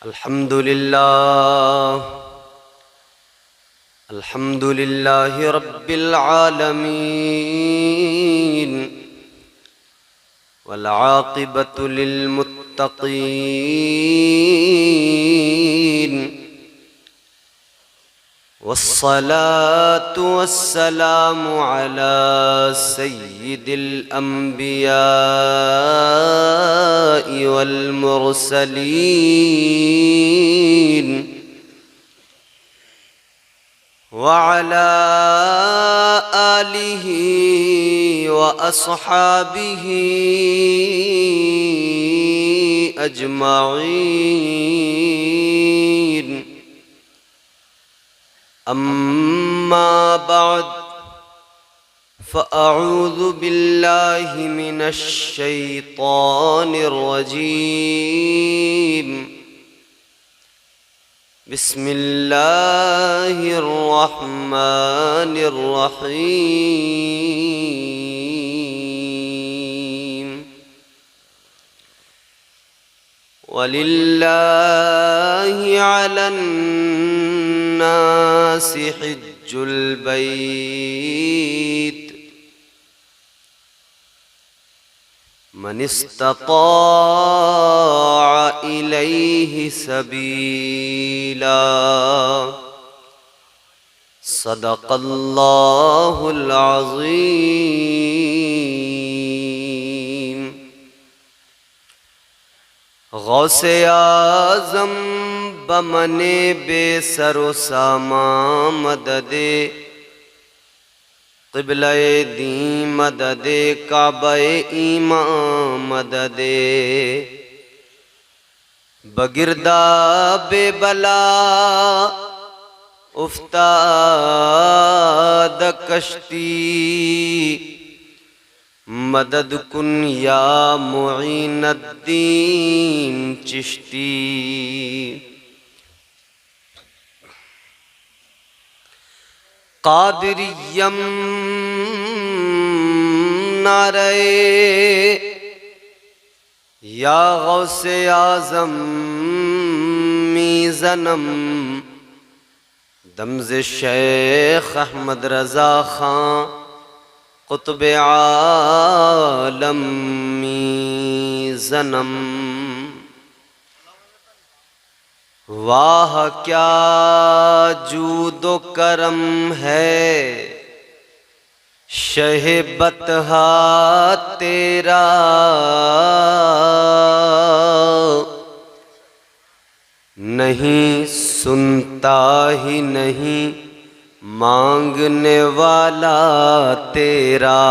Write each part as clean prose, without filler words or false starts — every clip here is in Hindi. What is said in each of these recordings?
अल्हम्दुलिल्लाह रब्बिल आलमीन वल आक़िबतु लिल मुत्तक़ीन वस्सलातु वस्सलामु अला सय्यिदिल अंबियाइ वल मुरसलीन वअला आलिहि व अस्हाबिहि अजमाइन। अम्मा बाद फ़अऊज़ु बिल्लाहि मिनश शैतानिर रजीम। बिस्मिल्लाहिर रहमानिर रहीम। वलिल्लाहि अलन नासि हिज्जुल बैत मन इस्तताअ इलैहि सबीला। सदक़ल्लाहुल अज़ीम। गौसे आज़म बमने बेसरो सामा मददे क़िबले दी मददे काबे ईमान मददे बगिरदा बेबला उफ्ताद कश्ती मदद कुन या मुईनुद्दीन चिश्ती। कादिरियम नारे या गौसे आज़म मीज़नम दमज़े शेख अहमद रज़ा खां कुतुब आलम मीज़नम। वाह क्या जूदो करम है शहे बतहा तेरा। नहीं सुनता ही नहीं मांगने वाला तेरा।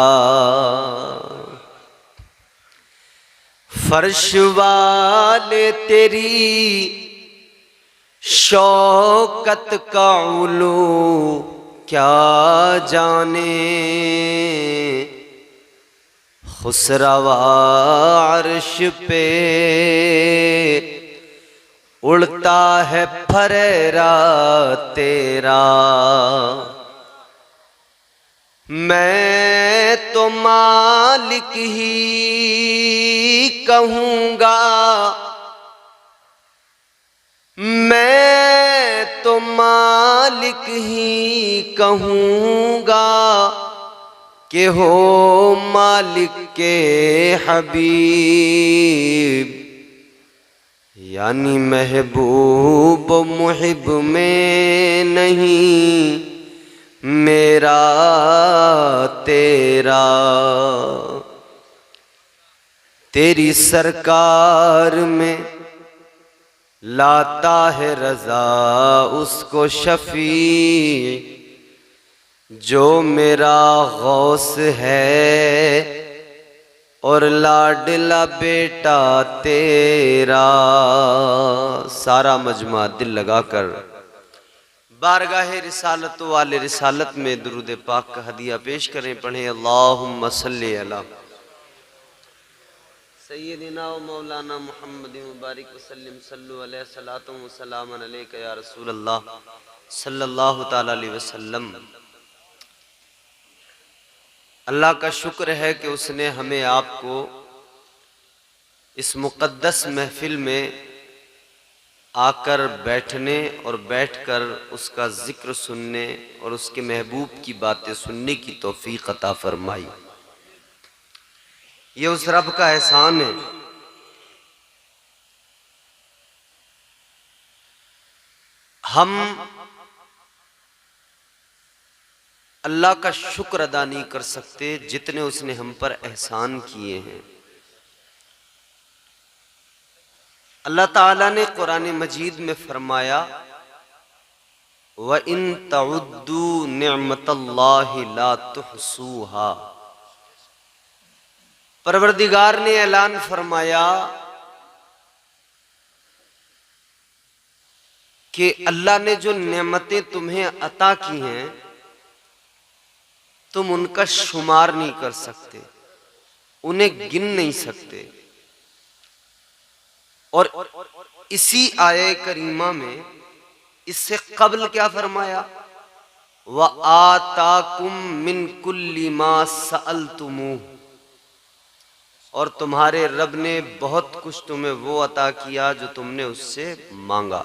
फर्श वाले तेरी शौकत का उलू क्या जाने। खुसरवा अर्श पे उड़ता है फरेरा तेरा। मैं तो मालिक ही कहूँगा, मैं तो मालिक ही कहूँगा कि हो मालिक के हबीब। यानी महबूब मुहिब में नहीं मेरा तेरा। तेरी सरकार में लाता है रज़ा उसको शफी जो मेरा गौस है और लाडला बेटा तेरा। सारा मजमा दिल लगाकर बारगाह रिसालत वाले रिसालत में दुरूद पाक का हदिया पेश करें। पढ़ें अल्लाहुम्मा सल्ली अला सय्यदिना व मौलाना मुहम्मद मुबारक वसल्लम सल्लु अलैहि सलातो व सलामन अलैका या रसूल अल्लाह सल्लल्लाहु ताला अलैहि वसल्लम। अल्लाह का शुक्र है कि उसने हमें आपको इस मुक़द्दस महफिल में आकर बैठने और बैठकर उसका जिक्र सुनने और उसके महबूब की बातें सुनने की तौफीक अता फरमाई। ये उस रब का एहसान है। हम अल्लाह का शुक्र अदा नहीं कर सकते जितने उसने हम पर एहसान किए हैं। अल्लाह ताला ने कुरान मजीद में फरमाया, व इन तउद्दू निअमतल्लाहि ला तुहसूहा। परवरदिगार ने ऐलान फरमाया कि अल्लाह ने जो नेमतें तुम्हें अता की हैं तुम उनका शुमार नहीं कर सकते, उन्हें गिन नहीं सकते। और इसी आये करीमा में इससे कबल क्या फरमाया, व आताकुम मिन कुल्ली मा सअलतुमूह, और तुम्हारे रब ने बहुत कुछ तुम्हें वो अता किया जो तुमने उससे मांगा।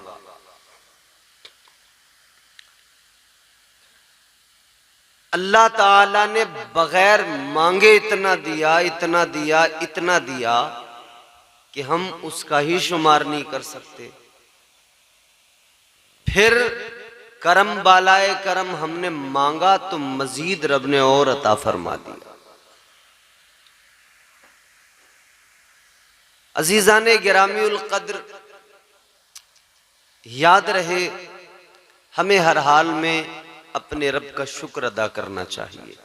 अल्लाह ताला ने बगैर मांगे इतना दिया, इतना दिया, इतना दिया कि हम उसका ही शुमार नहीं कर सकते। फिर करम बालाए करम हमने मांगा तो मजीद रब ने और अता फरमा दिया। अजीजाने गिरामीउल कद्र, याद रहे हमें हर हाल में अपने रब का शुक्र अदा करना चाहिए।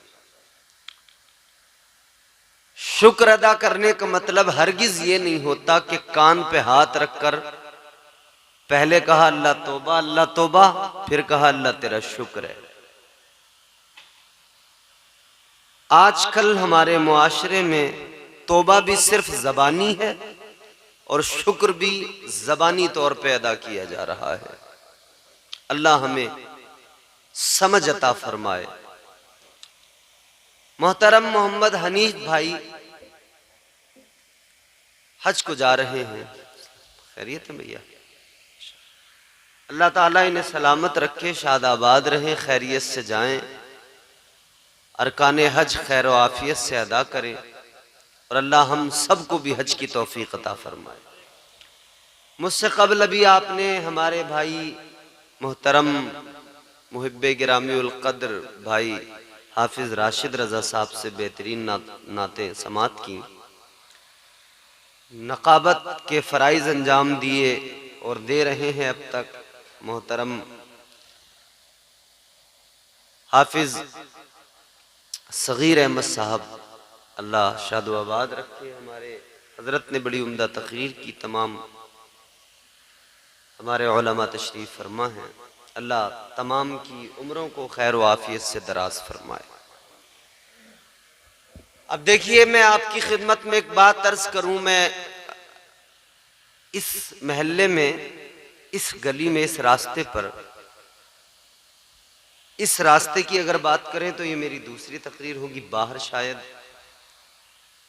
शुक्र अदा करने का मतलब हरगिज ये नहीं होता कि कान पे हाथ रखकर पहले कहा अल्लाह तौबा, अल्लाह तौबा, फिर कहा अल्लाह तेरा शुक्र है। आजकल हमारे मुआशरे में तौबा भी सिर्फ जबानी है और शुक्र भी जबानी तौर पे अदा किया जा रहा है। अल्लाह हमें समझ अता फरमाए। मोहतरम मोहम्मद हनीफ भाई हज को जा रहे हैं, खैरियत है भैया? अल्लाह ताला इन्हें सलामत रखे, शादाबाद रहें, खैरियत से जाएं, अरकाने हज खैर व आफियत से अदा करें और अल्लाह हम सबको भी हज की तौफीक अता फरमाए। मुझसे कबल अभी आपने हमारे भाई मोहतरम मुहिब्बे गिरामीउल कद्र भाई हाफिज राशिद रजा साहब से बेहतरीन नाते समात की, नकाबत के फ़राइज़ अंजाम दिए और दे रहे हैं अब तक। मोहतरम हाफिज सगीर अहमद साहब, अल्लाह शादो आबाद रखे। हमारे हजरत ने बड़ी उम्दा तकरीर की, तमाम हमारे उलमा तशरीफ़ फरमा हैं। अल्लाह तमाम की उम्रों को खैर व आफियत से दराज फरमाए। अब देखिए, मैं आपकी खिदमत में एक बात अर्ज करूं। मैं इस महल्ले में, इस गली में, इस रास्ते पर, इस रास्ते की अगर बात करें तो ये मेरी दूसरी तकरीर होगी, बाहर शायद,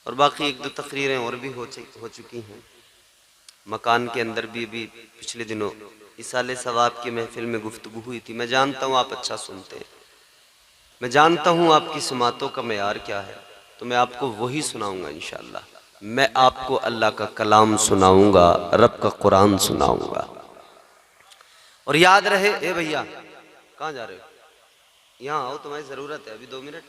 और बाकी एक दो तकरीरें और भी हो चुकी हैं। मकान के अंदर भी पिछले दिनों इसाले सवाब की महफिल में गुफ्तगू हुई थी। मैं जानता हूँ आप अच्छा सुनते हैं, मैं जानता हूँ आपकी समातों का मेयार क्या है, तो मैं आपको वही सुनाऊंगा इंशाअल्लाह। मैं आपको अल्लाह का कलाम सुनाऊंगा, रब का कुरान सुनाऊंगा। और याद रहे, ए भैया कहाँ जा रहे हो, यहाँ आओ, तुम्हारी जरूरत है, अभी 2 मिनट।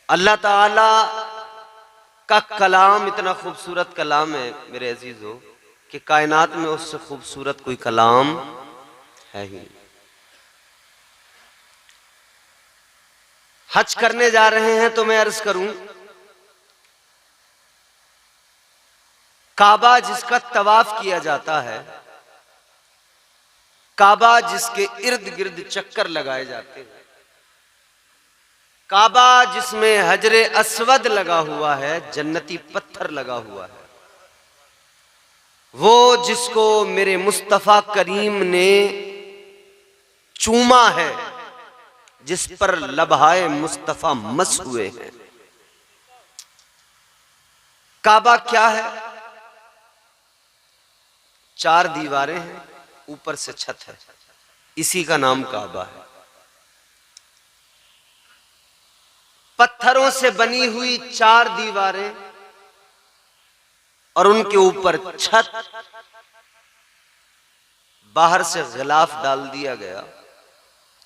अल्लाह ताला का कलाम इतना खूबसूरत कलाम है मेरे अजीजों कि कायनात में उससे खूबसूरत कोई कलाम है ही नहीं। हज करने जा रहे हैं तो मैं अर्ज करूं, काबा जिसका तवाफ किया जाता है, काबा जिसके इर्द गिर्द चक्कर लगाए जाते हैं, काबा जिसमें हजरे अस्वद लगा हुआ है, जन्नती पत्थर लगा हुआ है, वो जिसको मेरे मुस्तफा करीम ने चूमा है, जिस पर लबहाए मुस्तफा मस हुए हैं। काबा क्या है? 4 दीवारें हैं, ऊपर से छत है, इसी का नाम काबा है। पत्थरों से बनी हुई 4 दीवारें और उनके ऊपर छत, बाहर से गिलाफ डाल दिया गया,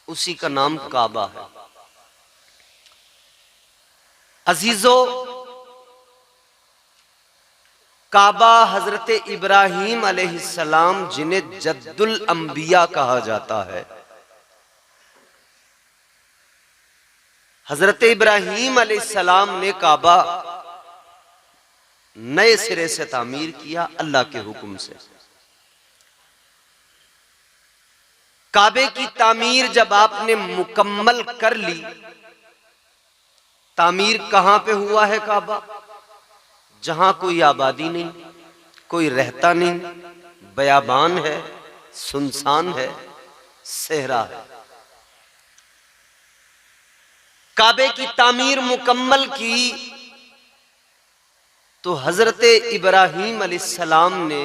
उसी का नाम काबा है। अजीजों, काबा हजरत इब्राहीम अलैहिस्सलाम, जिन्हें जद्दुल अंबिया कहा जाता है, हजरत इब्राहीम अलैहिस्सलाम ने काबा नए सिरे से तामीर किया अल्लाह के हुक्म से। काबे की तामीर जब आपने मुकम्मल कर ली, तामीर कहां पे हुआ है काबा? जहां कोई आबादी नहीं, कोई रहता नहीं, बयाबान है, सुनसान है, सहरा है। काबे की तामीर मुकम्मल की तो हजरत इब्राहीम अलैहिस्सलाम ने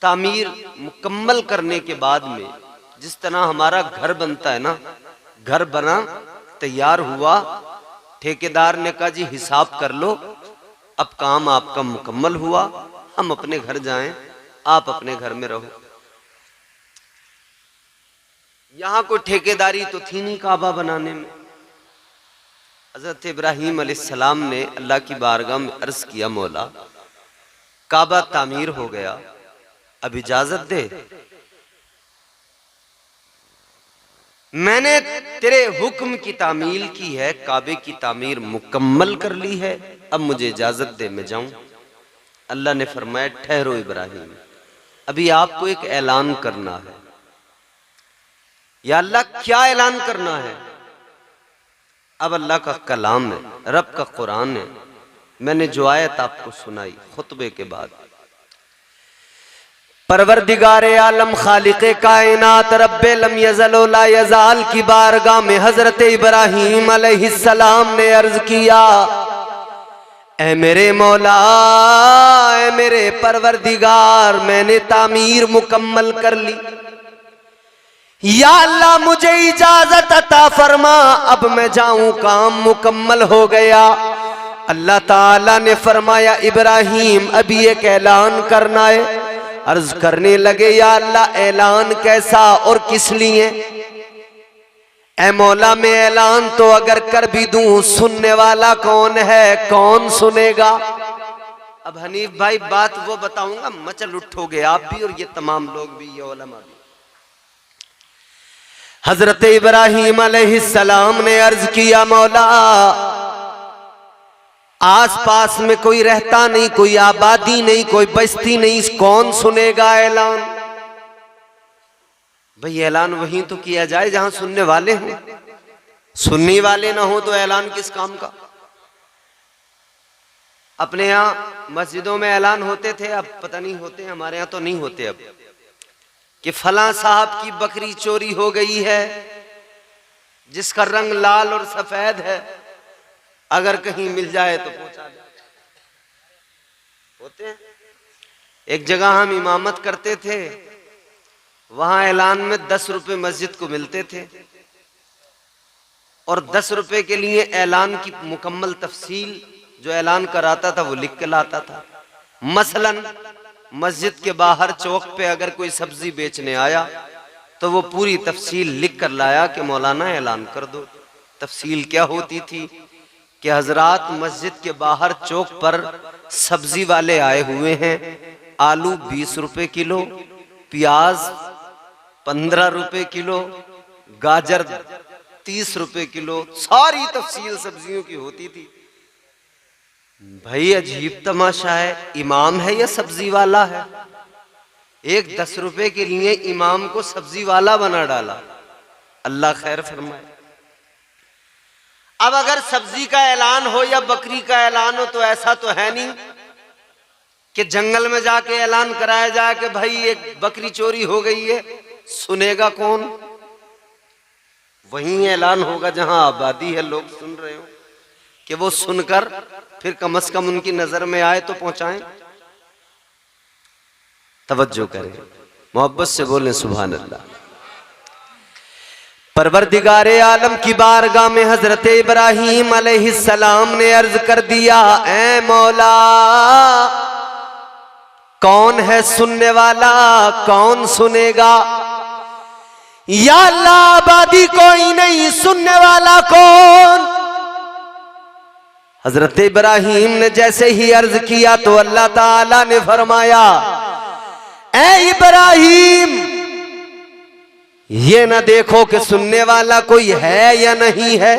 तामीर मुकम्मल करने के बाद में, जिस तरह हमारा घर बनता है ना, घर बना, तैयार हुआ, ठेकेदार ने कहा जी हिसाब कर लो, अब काम आपका मुकम्मल हुआ, हम अपने घर जाएं, आप अपने घर में रहो। यहां कोई ठेकेदारी तो थी नहीं काबा बनाने में। हजरत इब्राहीम अलैहिस्सलाम ने अल्लाह की बारगाह में अर्ज किया, मौला काबा तामीर हो गया, अब इजाजत दे, मैंने तेरे हुक्म की तामील की है, काबे की तामीर मुकम्मल कर ली है, अब मुझे इजाजत दे, मैं जाऊं। अल्लाह ने फरमाया ठहरो इब्राहीम, अभी आपको एक ऐलान करना है। या अल्लाह क्या ऐलान करना है? अब अल्लाह का कलाम है, रब का कुरान है। मैंने जो आयत आपको सुनाई खुतबे के बाद, परवरदिगारे आलम खालिक़े कायनात रब्बे लम यज़ल व ला यज़ाल की बारगाह में हजरत इब्राहीम अलैहिस्सलाम ने अर्ज किया, ऐ मेरे मौला, ऐ मेरे परवरदिगार, मैंने तामीर मुकम्मल कर ली, या अल्लाह मुझे इजाजत अता फरमा, अब मैं जाऊं, काम मुकम्मल हो गया। अल्लाह ताला ने फरमाया इब्राहीम अभी एक ऐलान करना है। अर्ज करने लगे, या अल्लाह ऐलान कैसा और किस लिए? ऐ मौला मैं ऐलान तो अगर कर भी दूं, सुनने वाला कौन है, कौन सुनेगा? अब हनीफ भाई बात वो बताऊंगा, मचल उठोगे आप भी और ये तमाम लोग भी, ये उलमा भी। हजरत इब्राहीम अलैहिस्सलाम ने अर्ज किया, मौला आस पास में कोई रहता नहीं, कोई आबादी नहीं, कोई बस्ती नहीं, कौन सुनेगा ऐलान? भाई ऐलान वहीं तो किया जाए जहां सुनने वाले हों, सुनने वाले ना हो तो ऐलान किस काम का? अपने यहाँ मस्जिदों में ऐलान होते थे, अब पता नहीं होते, हमारे यहाँ तो नहीं होते अब, कि फला साहब की बकरी चोरी हो गई है, जिसका रंग लाल और सफेद है, अगर कहीं मिल जाए तो पहुंचा दे। होते हैं। एक जगह हम इमामत करते थे, वहां ऐलान में 10 रुपए मस्जिद को मिलते थे, और 10 रुपए के लिए ऐलान की मुकम्मल तफसील जो ऐलान कराता था वो लिख के लाता था। मसलन मस्जिद के बाहर चौक पे अगर कोई सब्जी बेचने आया तो वो पूरी तफसील लिख कर लाया कि मौलाना ऐलान कर दो। तफसील क्या होती थी कि हजरात मस्जिद के बाहर चौक पर सब्जी वाले आए हुए हैं, आलू 20 रुपए किलो, प्याज 15 रुपए किलो, गाजर 30 रुपए किलो, सारी तफसील सब्जियों की होती थी। भाई अजीब तमाशा है, इमाम है या सब्जी वाला है? एक 10 रुपए के लिए इमाम को सब्जी वाला बना डाला। अल्लाह खैर फरमाए। अब अगर सब्जी का ऐलान हो या बकरी का ऐलान हो तो ऐसा तो है नहीं कि जंगल में जाके ऐलान कराया जाए कि भाई एक बकरी चोरी हो गई है, सुनेगा कौन? वहीं ऐलान होगा जहां आबादी है, लोग सुन रहे हो, कि वो सुनकर फिर कम से कम उनकी नजर में आए तो पहुंचाएं। तवज्जो करें, मोहब्बत से बोलें सुभान अल्लाह। परवरदिगारे आलम की बारगाह में हजरत इब्राहीम अलैहिस्सलाम ने अर्ज कर दिया, ऐ मौला कौन है सुनने वाला, कौन सुनेगा? या अल्लाह आबादी कोई नहीं, सुनने वाला कौन? हजरत इब्राहीम ने जैसे ही अर्ज किया तो अल्लाह ताला ने फरमाया, ऐ इब्राहीम ये ना देखो कि सुनने वाला कोई है या नहीं है,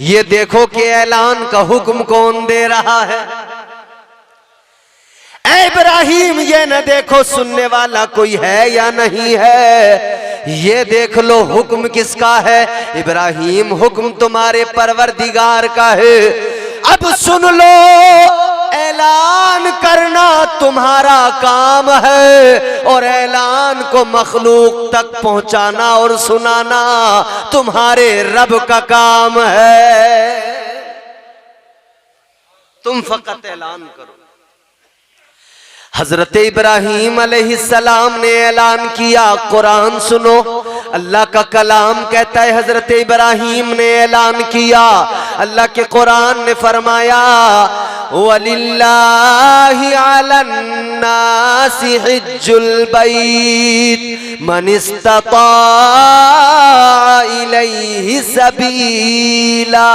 ये देखो कि ऐलान का हुक्म कौन दे रहा है। ऐ इब्राहीम ये ना देखो सुनने वाला कोई है या नहीं है, ये देख लो हुक्म किसका है। इब्राहीम हुक्म तुम्हारे परवरदिगार का है। अब सुन लो, ऐलान करना तुम्हारा काम है और ऐलान को मखलूक तक पहुंचाना और सुनाना तुम्हारे रब का काम है। तुम फकत ऐलान करो। हजरत इब्राहीम अलैहिस्सलाम ने ऐलान किया, कुरान सुनो, अल्लाह का कलाम कहता है। हजरत इब्राहीम ने ऐलान किया, अल्लाह के कुरान ने फरमाया, वलिल्लाहि अलन्नासि हिज्जुल बैत मन इस्तता इलैहि सबीला।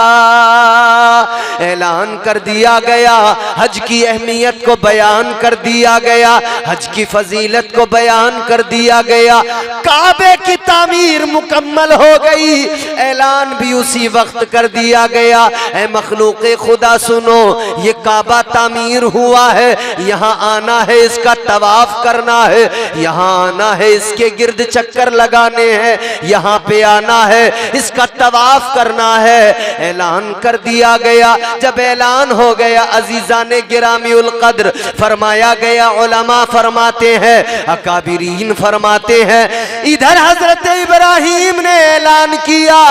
ऐलान कर दिया गया, हज की अहमियत को बयान कर दिया गया, हज की फजीलत को बयान कर दिया गया। काबे की तामीर मुकम्मल हो गई, ऐलान भी उसी वक्त कर दिया गया। ऐ मखलूक़े खुदा सुनो, ये काबा तामीर हुआ है, यहाँ आना है, इसका तवाफ करना है, यहाँ आना है, इसके गिर्द चक्कर लगाने हैं, यहाँ पे आना है, इसका तवाफ करना है। ऐलान कर दिया गया। जब ऐलान हो गया, अजीज़ाने गिरामी उल कद्र, फरमाया गया, उलमा फरमाते हैं, अकाबिरीन फरमाते हैं, इधर हजरत इब्राहीम ने ऐलान किया,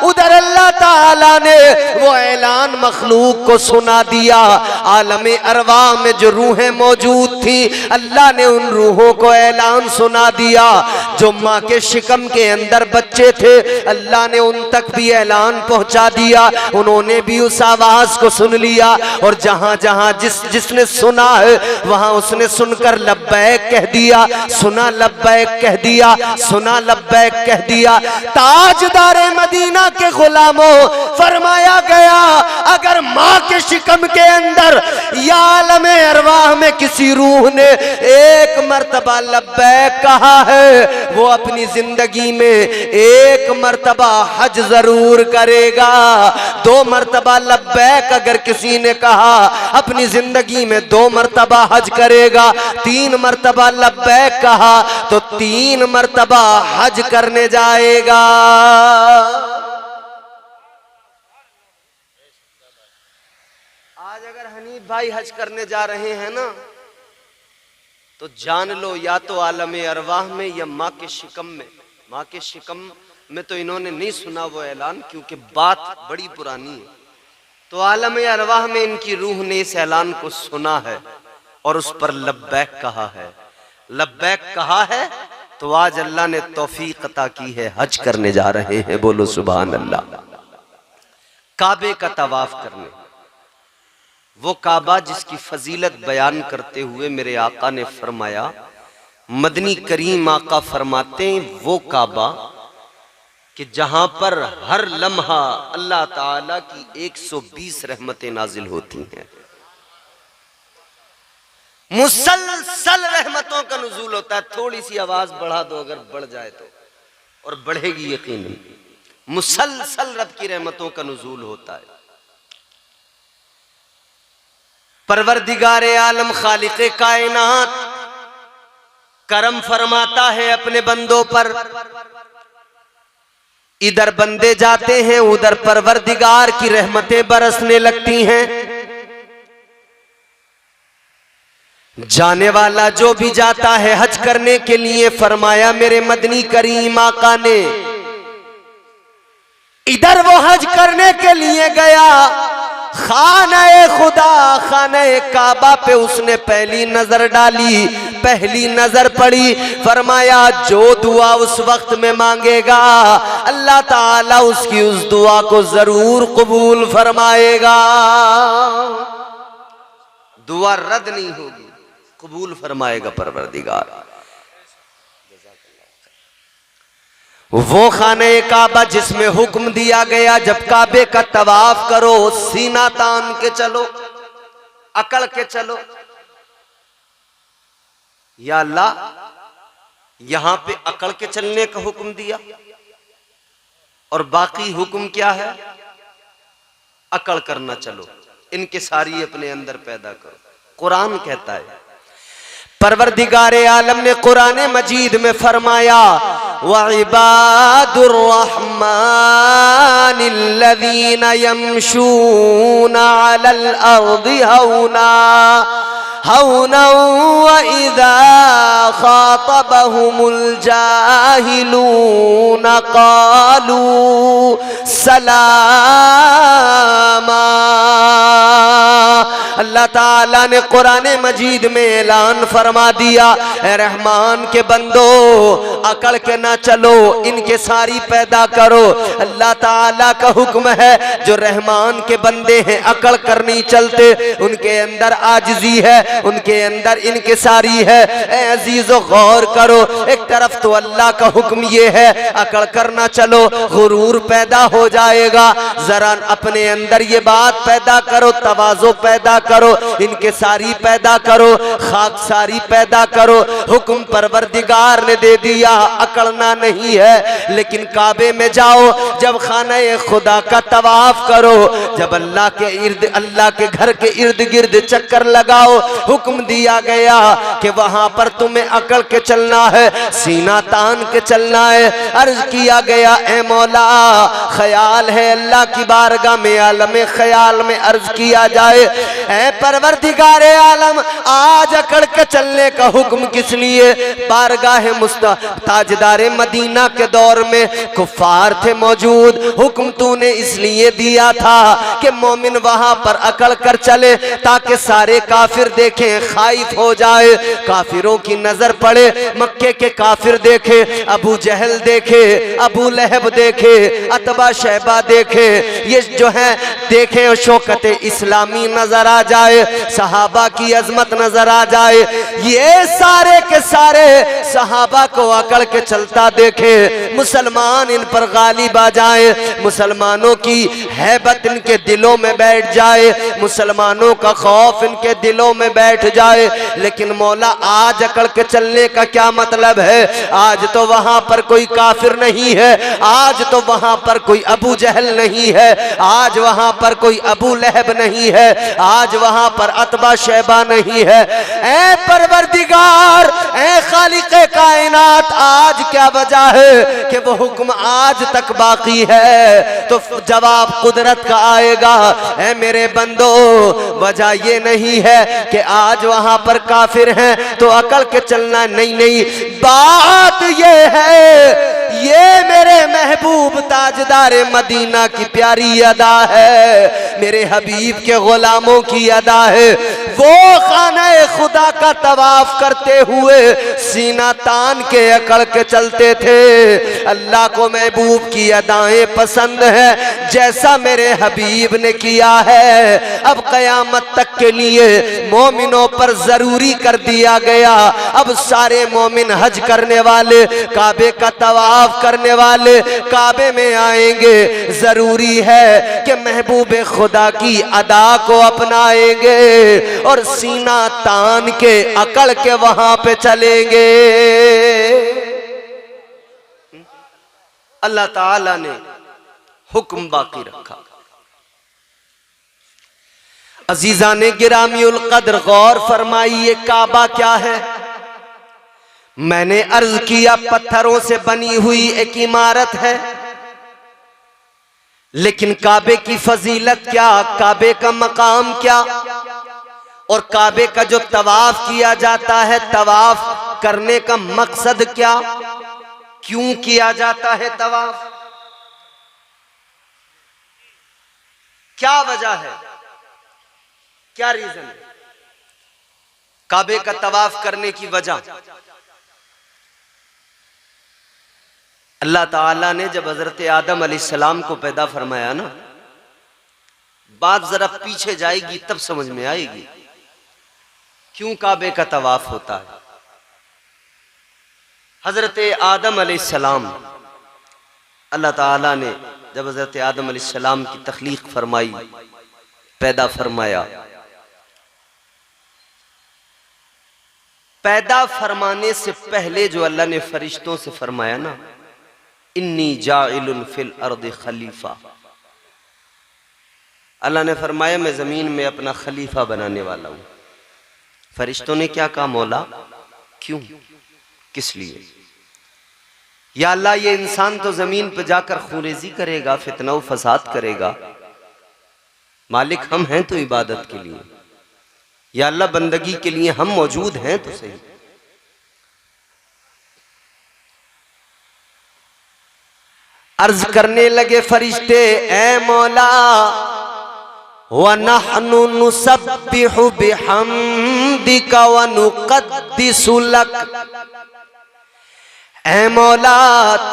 उधर अल्लाह ताला ने वो ऐलान मखलूक को सुना दिया। आलमे अरवाह में जो रूहें मौजूद थी, अल्लाह ने उन रूहों को ऐलान सुना दिया। जो माँ के शिकम के अंदर बच्चे थे, अल्लाह ने उन तक भी ऐलान पहुंचा दिया, उन्होंने भी उस आवाज को सुन लिया। और जहां जहां जिसने सुना है, वहां उसने सुनकर लब्बैक कह दिया, सुना लब्बैक कह दिया, सुना लब्बैक कह दिया। ताजदारे मदीना के गुलामों, फरमाया गया, अगर माँ के शिकम के अंदर या आलमे अरवाह में किसी रूह ने एक मर्तबा लब्बैक कहा है, वो अपनी जिंदगी में एक मर्तबा हज जरूर करेगा। 2 मर्तबा लब्बैक अगर किसी ने कहा, अपनी जिंदगी में 2 मर्तबा हज करेगा। 3 मर्तबा लब्बैक कहा तो 3 मर्तबा हज करने जाएगा। आज अगर हनीफ भाई हज करने जा रहे हैं ना, तो जान लो, या तो आलमे अरवाह में या माँ के शिकम में। माँ के शिकम में तो इन्होंने नहीं सुना वो ऐलान, क्योंकि बात बड़ी पुरानी है। तो आलमे अरवाह में इनकी रूह ने इस ऐलान को सुना है और उस पर लब्बैक कहा है। लब्बैक कहा है तो आज अल्लाह ने तौफीक अता की है, हज करने जा रहे हैं। बोलो सुभान अल्लाह। काबे का तवाफ करने, वो काबा जिसकी फजीलत बयान करते हुए मेरे आका ने फरमाया, मदनी करीम आका फरमाते हैं, वो काबा कि जहां पर हर लम्हा अल्लाह ताला की 120 रहमतें नाजिल होती हैं, मुसलसल रहमतों का नुज़ूल होता है। थोड़ी सी आवाज बढ़ा दो अगर बढ़ जाए तो, और बढ़ेगी यकीनन। मुसलसल रब की रहमतों का नुज़ूल होता है। परवरदिगारे आलम खालिक़े कायनात करम फरमाता है अपने बंदों पर। इधर बंदे जाते हैं, उधर परवरदिगार की रहमतें बरसने लगती हैं। जाने वाला जो भी जाता है हज करने के लिए, फरमाया मेरे मदनी करीम आका ने, इधर वो हज करने के लिए गया, खाने खुदा, खाने काबा पे उसने पहली नजर डाली पहली नजर पड़ी, फरमाया जो दुआ उस वक्त में मांगेगा अल्लाह ताला उसकी उस दुआ को जरूर कबूल फरमाएगा। दुआ रद्द नहीं होगी, कबूल फरमाएगा परवरदिगार। वो खाने काबा जिसमें हुक्म दिया गया जब काबे का तवाफ करो सीना तान के चलो, अकड़ के चलो। या अल्लाह, यहां पे अकड़ के चलने का हुक्म दिया और बाकी हुक्म क्या है? अकड़ करना चलो, इनके सारी अपने अंदर पैदा करो। कुरान कहता है, परवरदिगारे आलम ने कुरान मजीद में फरमाया, व इबादुर रहमानिल्लज़ीना यमशूना अलल अर्दि हौना हौना व इज़ा खातबहुमुल जाहिलूना क़ालू सलामा। अल्लाह ताला ने कुरान मजीद में ऐलान फरमा दिया, ए रहमान के बंदो अकड़ के ना चलो, इनके सारी पैदा करो। अल्लाह ताला का हुक्म है, जो रहमान के बंदे हैं अकड़ कर नहीं चलते, उनके अंदर आजिज़ी है, उनके अंदर इनके सारी है। ए अजीजो गौर करो, एक तरफ तो अल्लाह का हुक्म ये है अकड़ कर ना चलो, गुरूर पैदा हो जाएगा। जरा अपने अंदर ये बात पैदा करो, तवाज़ो पैदा करो, इनके सारी पैदा करो, खाक सारी पैदा करो। हुक्म परवरदिगार ने दे दिया, अकड़ना नहीं है। लेकिन काबे में जाओ, जब खाना खुदा का तवाफ करो, जब अल्लाह के घर के इर्द गिर्द चक्कर लगाओ, हुक्म दिया गया कि वहां पर तुम्हें अकड़ के चलना है, सीना तान के चलना है। अर्ज किया गया, ए मौला, ख्याल है अल्लाह की बारगाह में आलम ख्याल में अर्ज किया जाए, ऐ परवरदिगारे आलम, आज अकड़ के चलने का हुक्म किस लिए? बारगाह मुस्ता ताजदारे मदीना के दौर में कुफार थे मौजूद, हुक्म तूने इसलिए दिया था कि मोमिन वहां पर अकड़ कर चले ताकि सारे काफिर देखें, खाइफ हो जाए, काफिरों की नजर पड़े। मक्के के काफिर देखे, अबू जहल देखे, अबू लहब देखे, अतबा शैबा देखे, ये जो है देखे, शौकत इस्लामी नजर आ जाए, सहाबा की अजमत नजर आ जाए। ये सारे के सारे सहाबा को अकड़ के चलता देखे, मुसलमान इन पर गालिब आ जाए, मुसलमानों की हैबत इनके दिलों में बैठ जाए, मुसलमानों का खौफ इनके दिलों में बैठ जाए। लेकिन मौला, आज अकड़ के चलने का क्या मतलब है? आज तो वहां पर कोई काफिर नहीं है, आज तो वहां पर कोई अबू जहल नहीं है, आज वहां पर कोई अबू लहब नहीं है, आज वहां पर अतबा शैबा नहीं है। ऐ परवरदिगार, ऐ खालिक़े कायनात, आज क्या वजह है कि वो हुक्म आज तक बाकी है? तो जवाब कुदरत का आएगा, ऐ मेरे बंदो, वजह ये नहीं है कि आज वहां पर काफिर हैं तो अकड़ के चलना, नहीं नहीं, बात ये है, ये मेरे महबूब ताजदारे मदीना की प्यारी अदा है, मेरे हबीब के गुलामों की अदा है। वो खाना खुदा का तवाफ करते हुए सीना तान के अकड़ के चलते थे। अल्लाह को महबूब की अदाएं पसंद है, जैसा मेरे हबीब ने किया है। अब कयामत तक के लिए मोमिनों पर जरूरी कर दिया गया, अब सारे मोमिन हज करने वाले, काबे का तवाफ करने वाले काबे में आएंगे। जरूरी है कि महबूब खुदा की अदा को अपनाएंगे और सीना तान के अकड़ के वहां पे चलेंगे। अल्लाह ताला ने हुक्म बाकी रखा। अजीजा ने गिरामीउल कद्र, गौर फरमाइए, काबा क्या है? मैंने अर्ज किया, पत्थरों से बनी हुई एक इमारत है। लेकिन काबे की फजीलत क्या, काबे का मकाम क्या, और काबे का जो तवाफ किया जाता है, तवाफ करने का मकसद क्या, क्यों किया जाता है तवाफ, क्या वजह है, क्या रीजन है? काबे का तवाफ करने की वजह, अल्लाह ताला ने जब हजरत आदम अलैहिस्सलाम को पैदा फरमाया ना, बात जरा पीछे जाएगी तब समझ में आएगी क्यों काबे का तवाफ होता है। हजरत आदम अलैहिस्सलाम, अल्लाह ताला ने जब हजरत आदम अलैहिस्सलाम की तख्लीक फरमाई, पैदा फरमाया, पैदा फरमाने से पहले जो अल्लाह ने फरिश्तों से फरमाया ना, इन्नी जाइलुन फिल अर्द खलीफा, अल्लाह ने फरमाया मैं जमीन में अपना खलीफा बनाने वाला हूं। फरिश्तों ने क्या कहा, मौला क्यों, किस लिए? या अल्लाह ये इंसान तो जमीन पर जाकर खूरेजी करेगा, फितना फसाद करेगा, मालिक हम हैं तो इबादत के लिए, या अल्लाह बंदगी के लिए हम मौजूद हैं तो सही। अर्ज करने लगे फरिश्ते, ए मौला, व नहनु नुसब्बिहु बिहम्दिका व नुक़द्दिसु लक, ऐ मौला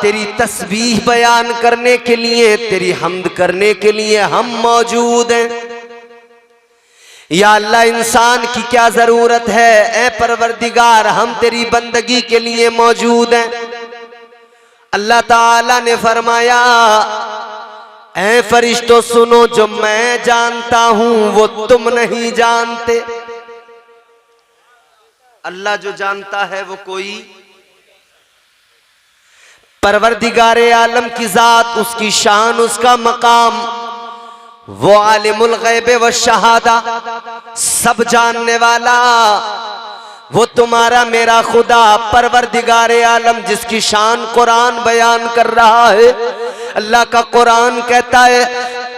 तेरी तस्बीह बयान करने के लिए, तेरी हम्द करने के लिए हम मौजूद हैं। या अल्लाह इंसान की क्या जरूरत है, ऐ परवरदिगार हम तेरी बंदगी के लिए मौजूद हैं। अल्लाह ताला ने फरमाया, ऐ फरिश्तों सुनो, जो मैं जानता हूं वो तुम नहीं जानते। अल्लाह जो जानता है वो कोई, परवरदिगारे आलम की जात, उसकी शान, उसका मकाम, वो आलिमुल गैब व शहादा, सब जानने वाला, वो तुम्हारा मेरा खुदा परवरदिगारे आलम जिसकी शान कुरान बयान कर रहा है। अल्लाह का कुरान कहता है,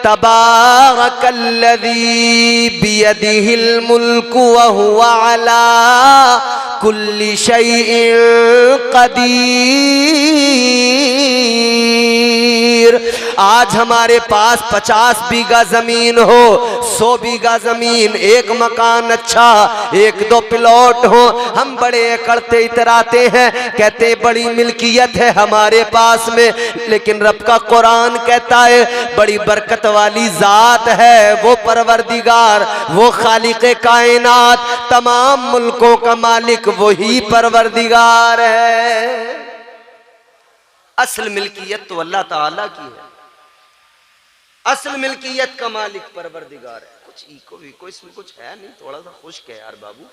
तबारकल्लज़ी बियदिहिल मुल्कु व हुवा अला कुल्ली शैइन कदीर। आज हमारे पास 50 बीघा जमीन हो, 100 बीघा जमीन, एक मकान अच्छा, 1-2 प्लॉट हो, हम बड़े अकड़ते इतराते हैं, कहते बड़ी मिल्कियत है हमारे पास में, लेकिन रब का कुरान कहता है बड़ी बरकत वाली जात है वो परवरदिगार, वो खालिक़े कायनात, तमाम मुल्कों का मालिक वही परवरदिगार है। असल मिल्कियत तो अल्लाह ताला की है, असल मिल्कियत का मालिक परवरदिगार है। कुछ इको विको इसमें कुछ है नहीं, थोड़ा सा खुश्क है यार बाबू।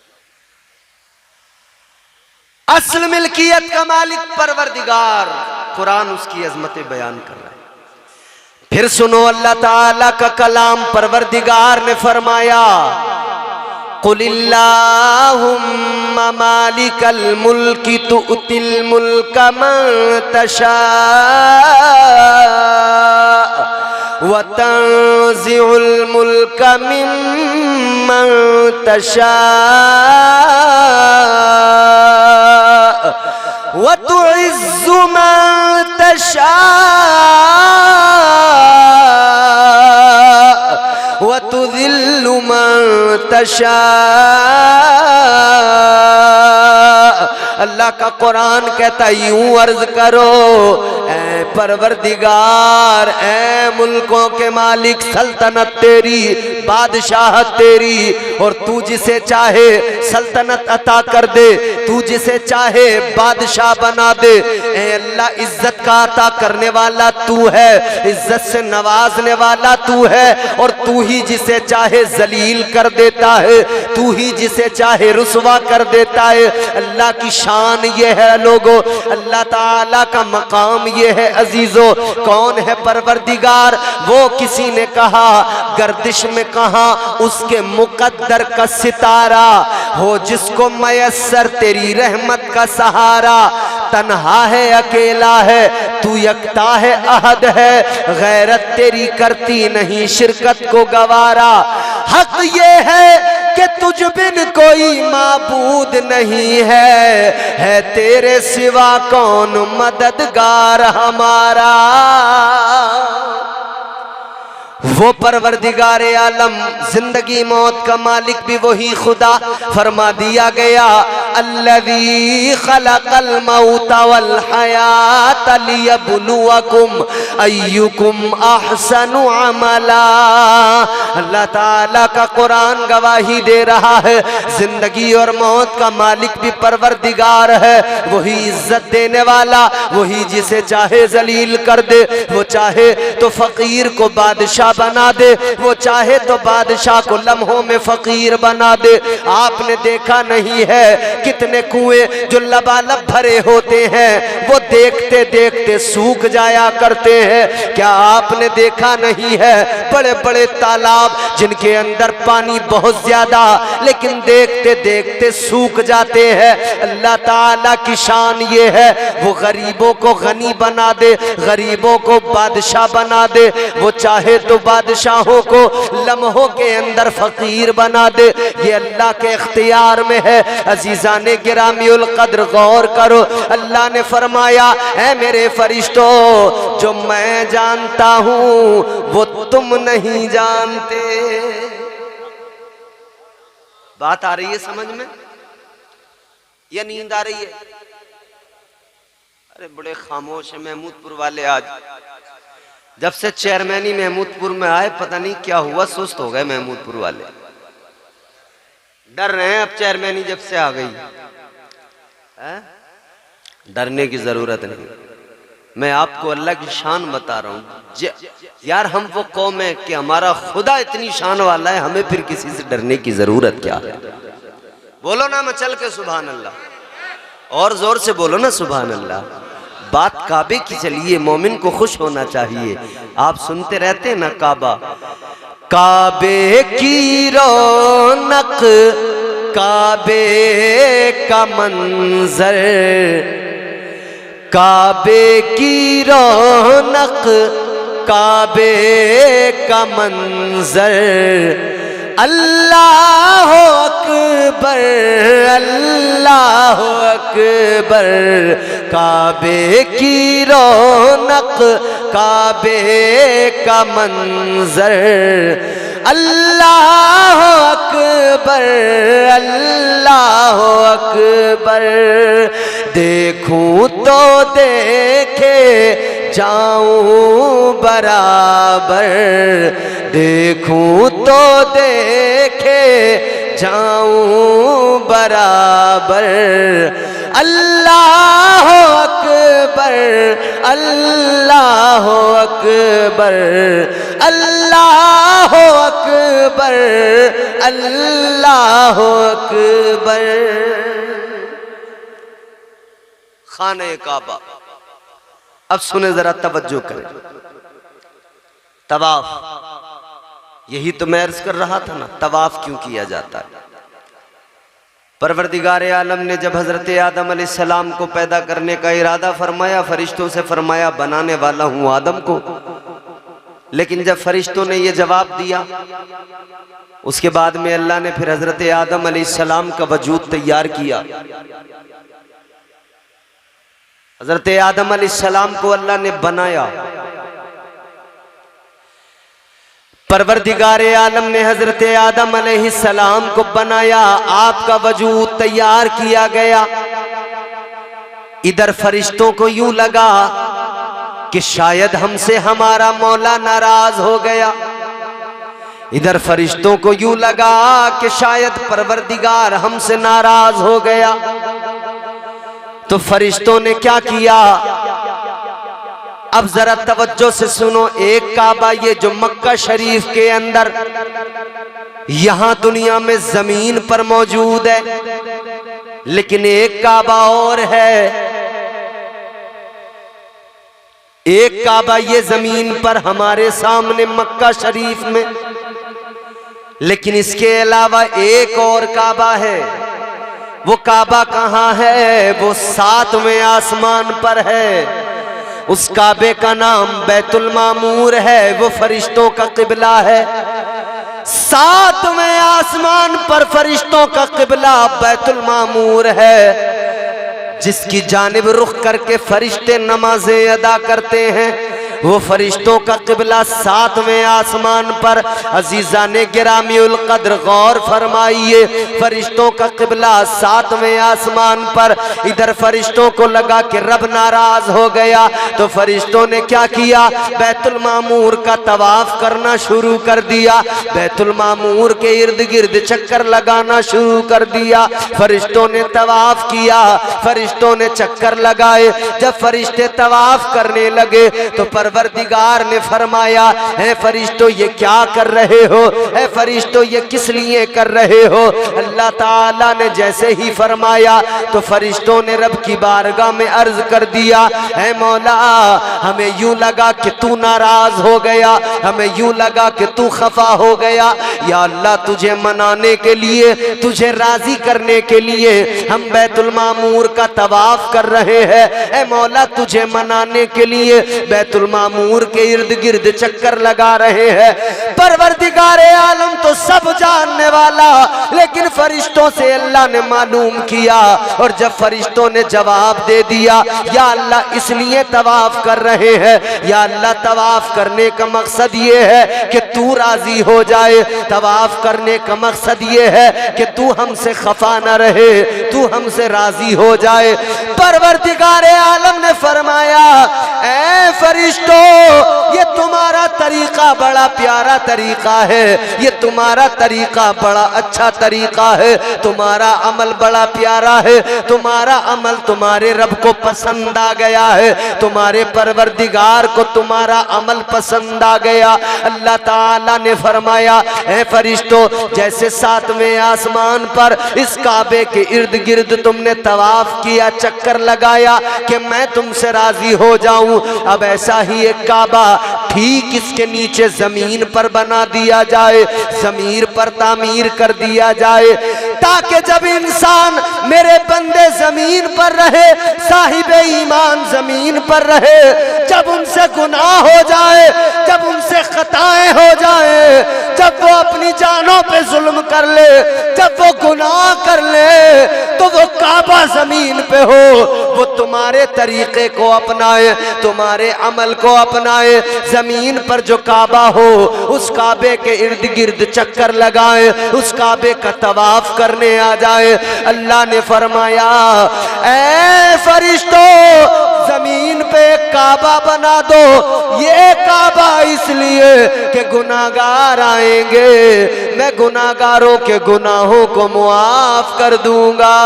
असल मिल्कियत का मालिक परवरदिगार, कुरान उसकी अजमतें बयान कर रहा है। फिर सुनो अल्लाह ताला का कलाम, परवरदिगार ने फरमाया, कुलिल्लाहुम्मा मालिकल मुल्की तुअतिल मुल्का मन तशा व तंज़िउल मुल्का मिम्मन तशा व तुइज़्ज़ु मन तशा व तुज़िल्लु मन तशा। अल्लाह का कुरान कहता यूं अर्ज करो, ऐ परवरदिगार, ऐ मुल्कों के मालिक, सल्तनत तेरी, बादशाहत तेरी, और तू जिसे चाहे सल्तनत अता कर दे, तू जिसे चाहे बादशाह बना दे। ऐ अल्लाह इज्जत का अता करने वाला तू है, इज्जत से नवाजने वाला तू है, और तू ही जिसे चाहे जलील कर देता है, तू ही जिसे चाहे रुसवा कर देता है। अल्लाह की शान ये है लोगों, अल्लाह ताला का मकाम ये है अजीजों। कौन है परवरदिगार? वो किसी ने कहा गर्दिश में कहा उसके मुकद्दर का सितारा हो, जिसको मयस्सर तेरी रहमत का सहारा। तन्हा है, अकेला है, तू यकता है, अहद है, गैरत तेरी करती नहीं शिरकत को गवारा। हक ये है कि तुझ बिन कोई माबूद नहीं है तेरे सिवा कौन मददगार हमारा। वो परवरदिगार आलम जिंदगी मौत का मालिक भी वही खुदा, फरमा दिया गया अल्लज़ी खलक़ल मौता वल हयात लियब्लुवकुम अय्युकुम अहसनु अमला। अल्लाह ताला का कुरान गवाही दे रहा है, जिंदगी और मौत का मालिक भी परवरदिगार है, वही इज्जत देने वाला, वही जिसे चाहे जलील कर दे, वो चाहे तो फकीर को बादशाह बना दे, वो चाहे तो बादशाह को लम्हों में फकीर बना दे। आपने देखा नहीं है कितने कुएं जो लबालब भरे होते हैं वो देखते देखते सूख जाया करते हैं। क्या आपने देखा नहीं है बड़े बड़े तालाब जिनके अंदर पानी बहुत ज्यादा लेकिन देखते देखते सूख जाते हैं। अल्लाह ताला की शान ये है, वो गरीबों को गनी बना दे, गरीबों को बादशाह बना दे, वो चाहे तो बादशाहों को लम्हों के अंदर फकीर बना दे। ये अल्लाह के इख्तियार में है। अजीजाने गिरामीउल कद्र गौर करो, अल्लाह ने फरमाया ऐ मेरे फरिश्तों, जो मैं जानता हूं वो तुम नहीं जानते। बात आ रही है समझ में या नींद आ रही है? अरे बड़े खामोश है महमूदपुर वाले। आज जब से चेयरमैनी महमूदपुर में आए पता नहीं क्या हुआ, सुस्त हो गए महमूदपुर वाले, डर रहे हैं अब चेयरमैनी जब से आ गई है? डरने की जरूरत नहीं। मैं आपको अल्लाह की शान बता रहा हूं यार। हम वो कौम है कि हमारा खुदा इतनी शान वाला है, हमें फिर किसी से डरने की जरूरत क्या है? बोलो ना मचल के सुभान अल्लाह, और जोर से बोलो ना सुभान अल्लाह। बात काबे की चलिए, मोमिन को खुश होना चाहिए। आप सुनते रहते हैं ना काबा, काबे की रौनक, काबे का मंजर, काबे की रौनक, काबे का मंजर, अल्लाह अकबर, अल्लाह अकबर, काबे की रौनक, काबे का मंजर, अल्लाह अकबर, अल्लाह अकबर। देखूं तो देखे जाऊं बराबर, देखूं तो देखे जाऊं बराबर, अल्लाह अकबर, अल्लाह अकबर, अल्लाह अकबर, अल्लाह अकबर। खाने काबा। अब सुने जरा, तवज्जो करें। तवाफ, यही तो मैं अर्ज कर रहा था ना, तवाफ क्यों किया जाता है? परवरदिगार आलम ने जब हजरत आदम अलैहिस्सलाम को पैदा करने का इरादा फरमाया, फरिश्तों से फरमाया बनाने वाला हूं आदम को। लेकिन जब फरिश्तों ने यह जवाब दिया, उसके बाद में अल्लाह ने फिर हजरत आदम अलैहिस्सलाम का वजूद तैयार किया। हजरत आदम अलैहिस्सलाम को अल्लाह ने बनाया। परवरदिगार आलम ने हजरत आदम अलैहिस्सलाम को बनाया, आपका वजूद तैयार किया गया। इधर फरिश्तों को यूं लगा कि शायद हमसे हमारा मौला नाराज हो गया, इधर फरिश्तों को यूं लगा कि शायद परवरदिगार हमसे नाराज हो गया। तो फरिश्तों ने क्या किया? अब जरा तवज्जो से सुनो। एक काबा ये जो मक्का शरीफ के अंदर, यहां दुनिया में जमीन पर मौजूद है, लेकिन एक काबा और है। एक काबा ये जमीन पर हमारे सामने मक्का शरीफ में, लेकिन इसके अलावा एक और काबा है। वो काबा कहाँ है? वो 7वें आसमान पर है। उस काबे का नाम बैतुल मामूर है, वो फरिश्तों का किबला है। 7वें आसमान पर फरिश्तों का किबला बैतुल मामूर है, जिसकी जानिब रुख करके फरिश्ते नमाजें अदा करते हैं। वो फरिश्तों का किबला 7वें आसमान पर। अजीजान गिरामीउल कद्र गौर फरमाइए, फरिश्तों का किबला 7वें आसमान पर। इधर फरिश्तों को लगा कि रब नाराज हो गया, तो फरिश्तों ने क्या किया, बैतुल मामूर का तवाफ करना शुरू कर दिया। बैतुल मामूर के इर्द गिर्द चक्कर लगाना शुरू कर दिया। फरिश्तों ने तवाफ किया, फरिश्तों ने चक्कर लगाए। जब फरिश्ते तवाफ करने लगे तो परवरदिगार ने फरमाया, है फरिश्तों ये क्या कर रहे हो, है फरिश्तों ये किस लिए कर रहे हो। अल्लाह ताला ने जैसे ही फरमाया तो फरिश्तों ने रब की बारगाह में अर्ज कर दिया, है मौला हमें यूं लगा कि तू नाराज हो गया, हमें यूं लगा कि तू खफा हो गया। या अल्लाह तुझे मनाने के लिए, तुझे राजी करने के लिए हम बैतुल मामूर का तवाफ कर रहे हैं। ऐ मौला तुझे मनाने के लिए बैतुल मामूर के इर्द गिर्द चक्कर लगा रहे हैं। परवरदिगार आलम तो सब जानने वाला, लेकिन फरिश्तों से अल्लाह ने मालूम किया। और जब फरिश्तों ने जवाब दे दिया, या अल्लाह इसलिए तवाफ कर रहे हैं, या अल्लाह तवाफ करने का मकसद ये है कि तू राजी हो जाए, तवाफ करने का मकसद ये है कि तू हमसे खफा न रहे, तू हमसे राजी हो जाए। परवरदिगार आलम ने फरमाया, ऐ फरिश्तों ये तुम्हारा तरीका बड़ा प्यारा तरीका है, ये तुम्हारा तरीका बड़ा अच्छा तरीका है, तुम्हारा अमल बड़ा प्यारा है, तुम्हारा अमल तुम्हारे रब को पसंद आ गया है, तुम्हारे परवरदिगार को तुम्हारा अमल पसंद आ गया। अल्लाह ताला ने फरमाया, ऐ फरिश्तों जैसे 7वें आसमान पर इस काबे के इर्द गिर्द तुमने तवाफ किया, चक्कर लगाया कि मैं तुमसे राजी हो जाऊं, अब ऐसा ही एक काबा ठीक इसके नीचे जमीन पर बना दिया जाए, जमीन पर तामीर कर दिया जाए, ताकि जब इंसान मेरे बंदे जमीन पर रहे, साहिबे ईमान जमीन पर रहे, जब उनसे गुनाह हो जाए, जब उनसे खताएं हो जाए, जब वो अपनी जानों पे जुल्म कर ले, जब वो गुनाह कर ले, तो वो काबा जमीन पे हो, वो तुम्हारे तरीके को अपनाए, तुम्हारे अमल को अपनाए। जमीन पर जो काबा हो उस काबे के इर्द गिर्द चक्कर लगाए, उस काबे का तवाफ करने आ जाए। अल्लाह ने फरमाया, ऐ फरिश्तों जमीन पे काबा बना दो, ये काबा इसलिए कि गुनाहगार आएंगे, मैं गुनाहगारों के गुनाहों को मुआफ कर दूंगा।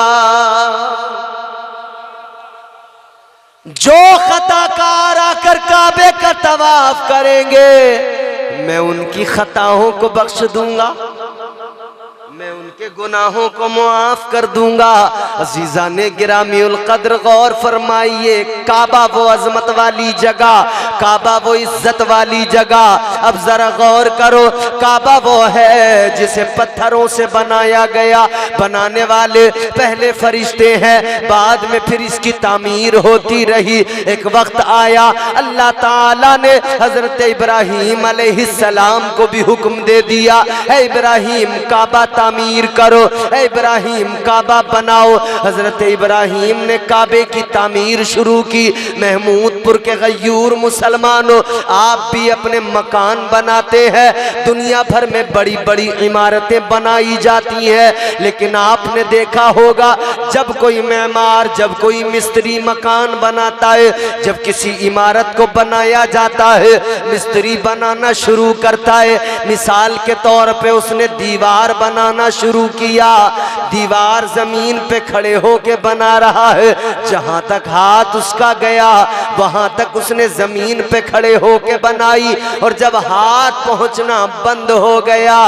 जो खताकार आकर काबे का तवाफ करेंगे मैं उनकी खताओं को बख्श दूंगा, मैं उनके गुनाहों को मुआफ कर दूंगा। अजीजान गिरामीउल कद्र गौर फरमाइए, काबा वो अजमत वाली जगह, काबा वो इज्जत वाली जगह। अब जरा गौर करो, काबा वो है जिसे पत्थरों से बनाया गया, बनाने वाले पहले फरिश्ते हैं, बाद में फिर इसकी तामीर होती रही। एक वक्त आया अल्लाह ताला ने हजरत इब्राहीम अलैहिस्सलाम को भी हुक्म दे दिया, है इब्राहीम काबा तामीर करो, ऐ इब्राहीम काबा बनाओ। हजरत इब्राहीम ने काबे की तामीर शुरू की। महमूदपुर के गयूर मुसलमानों, आप भी अपने मकान बनाते हैं, दुनिया भर में बड़ी बड़ी इमारतें बनाई जाती हैं, लेकिन आपने देखा होगा जब कोई मेमार, जब कोई मिस्त्री मकान बनाता है, जब किसी इमारत को बनाया जाता है, मिस्त्री बनाना शुरू करता है, मिसाल के तौर पे उसने दीवार बनाना शुरू किया, दीवार जमीन पे खड़े होके बना रहा है, जहां तक हाथ उसका गया वहां तक उसने जमीन पे खड़े होके बनाई, और जब हाथ पहुंचना बंद हो गया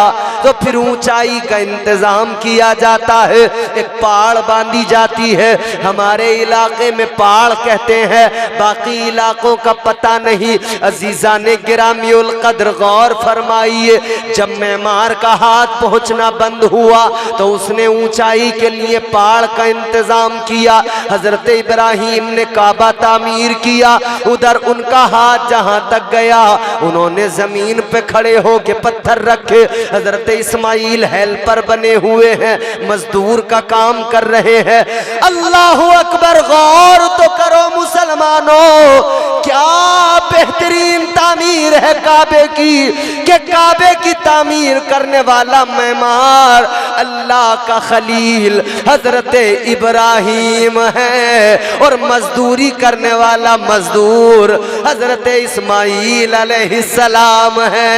तो फिर ऊंचाई का इंतजाम किया जाता है, एक पहाड़ बांधी जाती है। हमारे इलाके में पहाड़ कहते हैं, बाकी इलाकों का पता नहीं। अजीजान गिरामीउल कद्र गौर फरमाइए, जब मेमार का हाथ पहुंचना बंद हुआ तो उसने ऊंचाई के लिए पहाड़ का इंतजाम किया। हजरत इब्राहीम ने काबा तामीर किया, उधर उनका हाथ जहां तक गया उन्होंने जमीन पे खड़े होके पत्थर रखे। हजरत इस्माइल हेल्पर बने हुए हैं, मजदूर का काम कर रहे हैं। अल्लाहु अकबर, गौर तो करो मुसलमानों, क्या बेहतरीन तामीर है काबे की, कि काबे की तामीर करने वाला मेमार अल्लाह का खलील हजरत इब्राहिम है, और मजदूरी करने वाला मजदूर हजरत इस्माईल अलैहिस्सलाम है।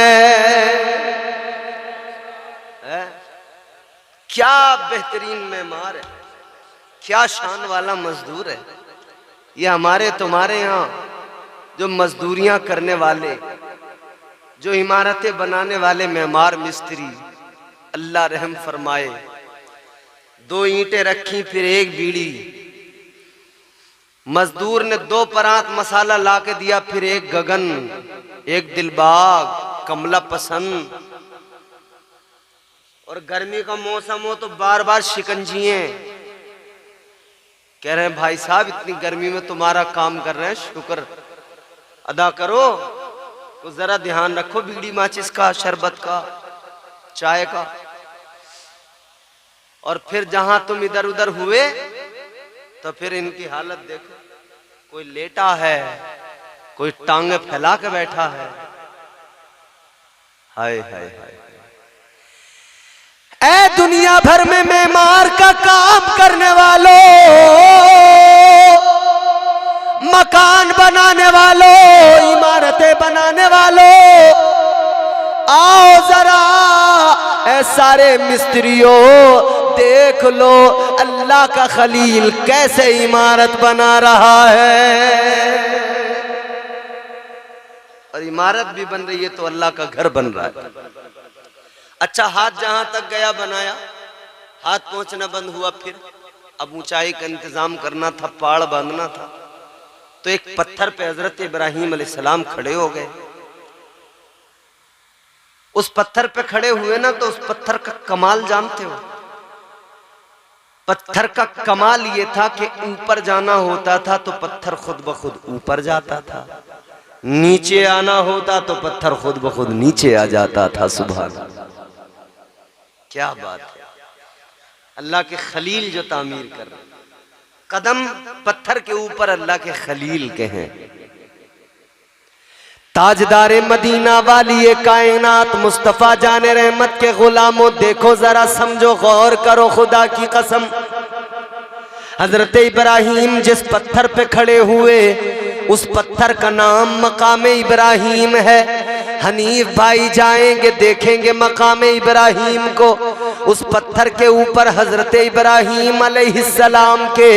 क्या बेहतरीन मेमार है, क्या शान वाला मजदूर है। ये हमारे तुम्हारे यहाँ जो मजदूरियां करने वाले, जो इमारतें बनाने वाले मेमार मिस्त्री, अल्लाह रहम फरमाए, 2 ईंटें रखी फिर 1 बीड़ी, मजदूर ने 2 परात मसाला ला के दिया, फिर 1 गगन, 1 दिलबाग, कमला पसंद, और गर्मी का मौसम हो तो बार बार शिकंजिए। कह रहे हैं भाई साहब इतनी गर्मी में तुम्हारा काम कर रहे हैं, शुक्र अदा करो, तो जरा ध्यान रखो बीड़ी माचिस का, शरबत का, चाय का। और फिर जहां तुम इधर उधर हुए तो फिर इनकी हालत देखो, कोई लेटा है, कोई टांगे फैला के बैठा है। हाय हाय हाय। ऐ दुनिया भर में मेमार का काम करने वालों, मकान बनाने वालों, इमारतें बनाने वालों, आओ जरा ऐ सारे मिस्त्रियों देख लो अल्लाह का खलील कैसे इमारत बना रहा है। और इमारत भी बन रही है तो अल्लाह का घर बन रहा है। अच्छा, हाथ जहां तक गया बनाया, हाथ पहुंचना बंद हुआ, फिर अब ऊंचाई का इंतजाम करना था, पाड़ बांधना था, तो एक पत्थर पे हजरत इब्राहिम अलैहिस्सलाम खड़े हो गए। उस पत्थर पे खड़े हुए ना, तो उस पत्थर का कमाल जानते हो? पत्थर का कमाल ये था कि ऊपर जाना होता था तो पत्थर खुद ब खुद ऊपर जाता था, नीचे आना होता तो पत्थर खुद ब खुद नीचे आ जाता था। सुभान अल्लाह, क्या बात है। अल्लाह के खलील जो तामीर कर रहे, कदम पत्थर के ऊपर अल्लाह के खलील के हैं। ताजदारे मदीना वाली कायनात मुस्तफा जाने रहमत के गुलामों, देखो जरा, समझो, गौर करो, खुदा की कसम, हजरत इब्राहिम जिस पत्थर पे खड़े हुए उस पत्थर का नाम मकाम इब्राहिम है। हनीफ भाई जाएंगे देखेंगे मकाम इब्राहिम को, उस पत्थर के ऊपर हजरत इब्राहिम अलैहिस्सलाम के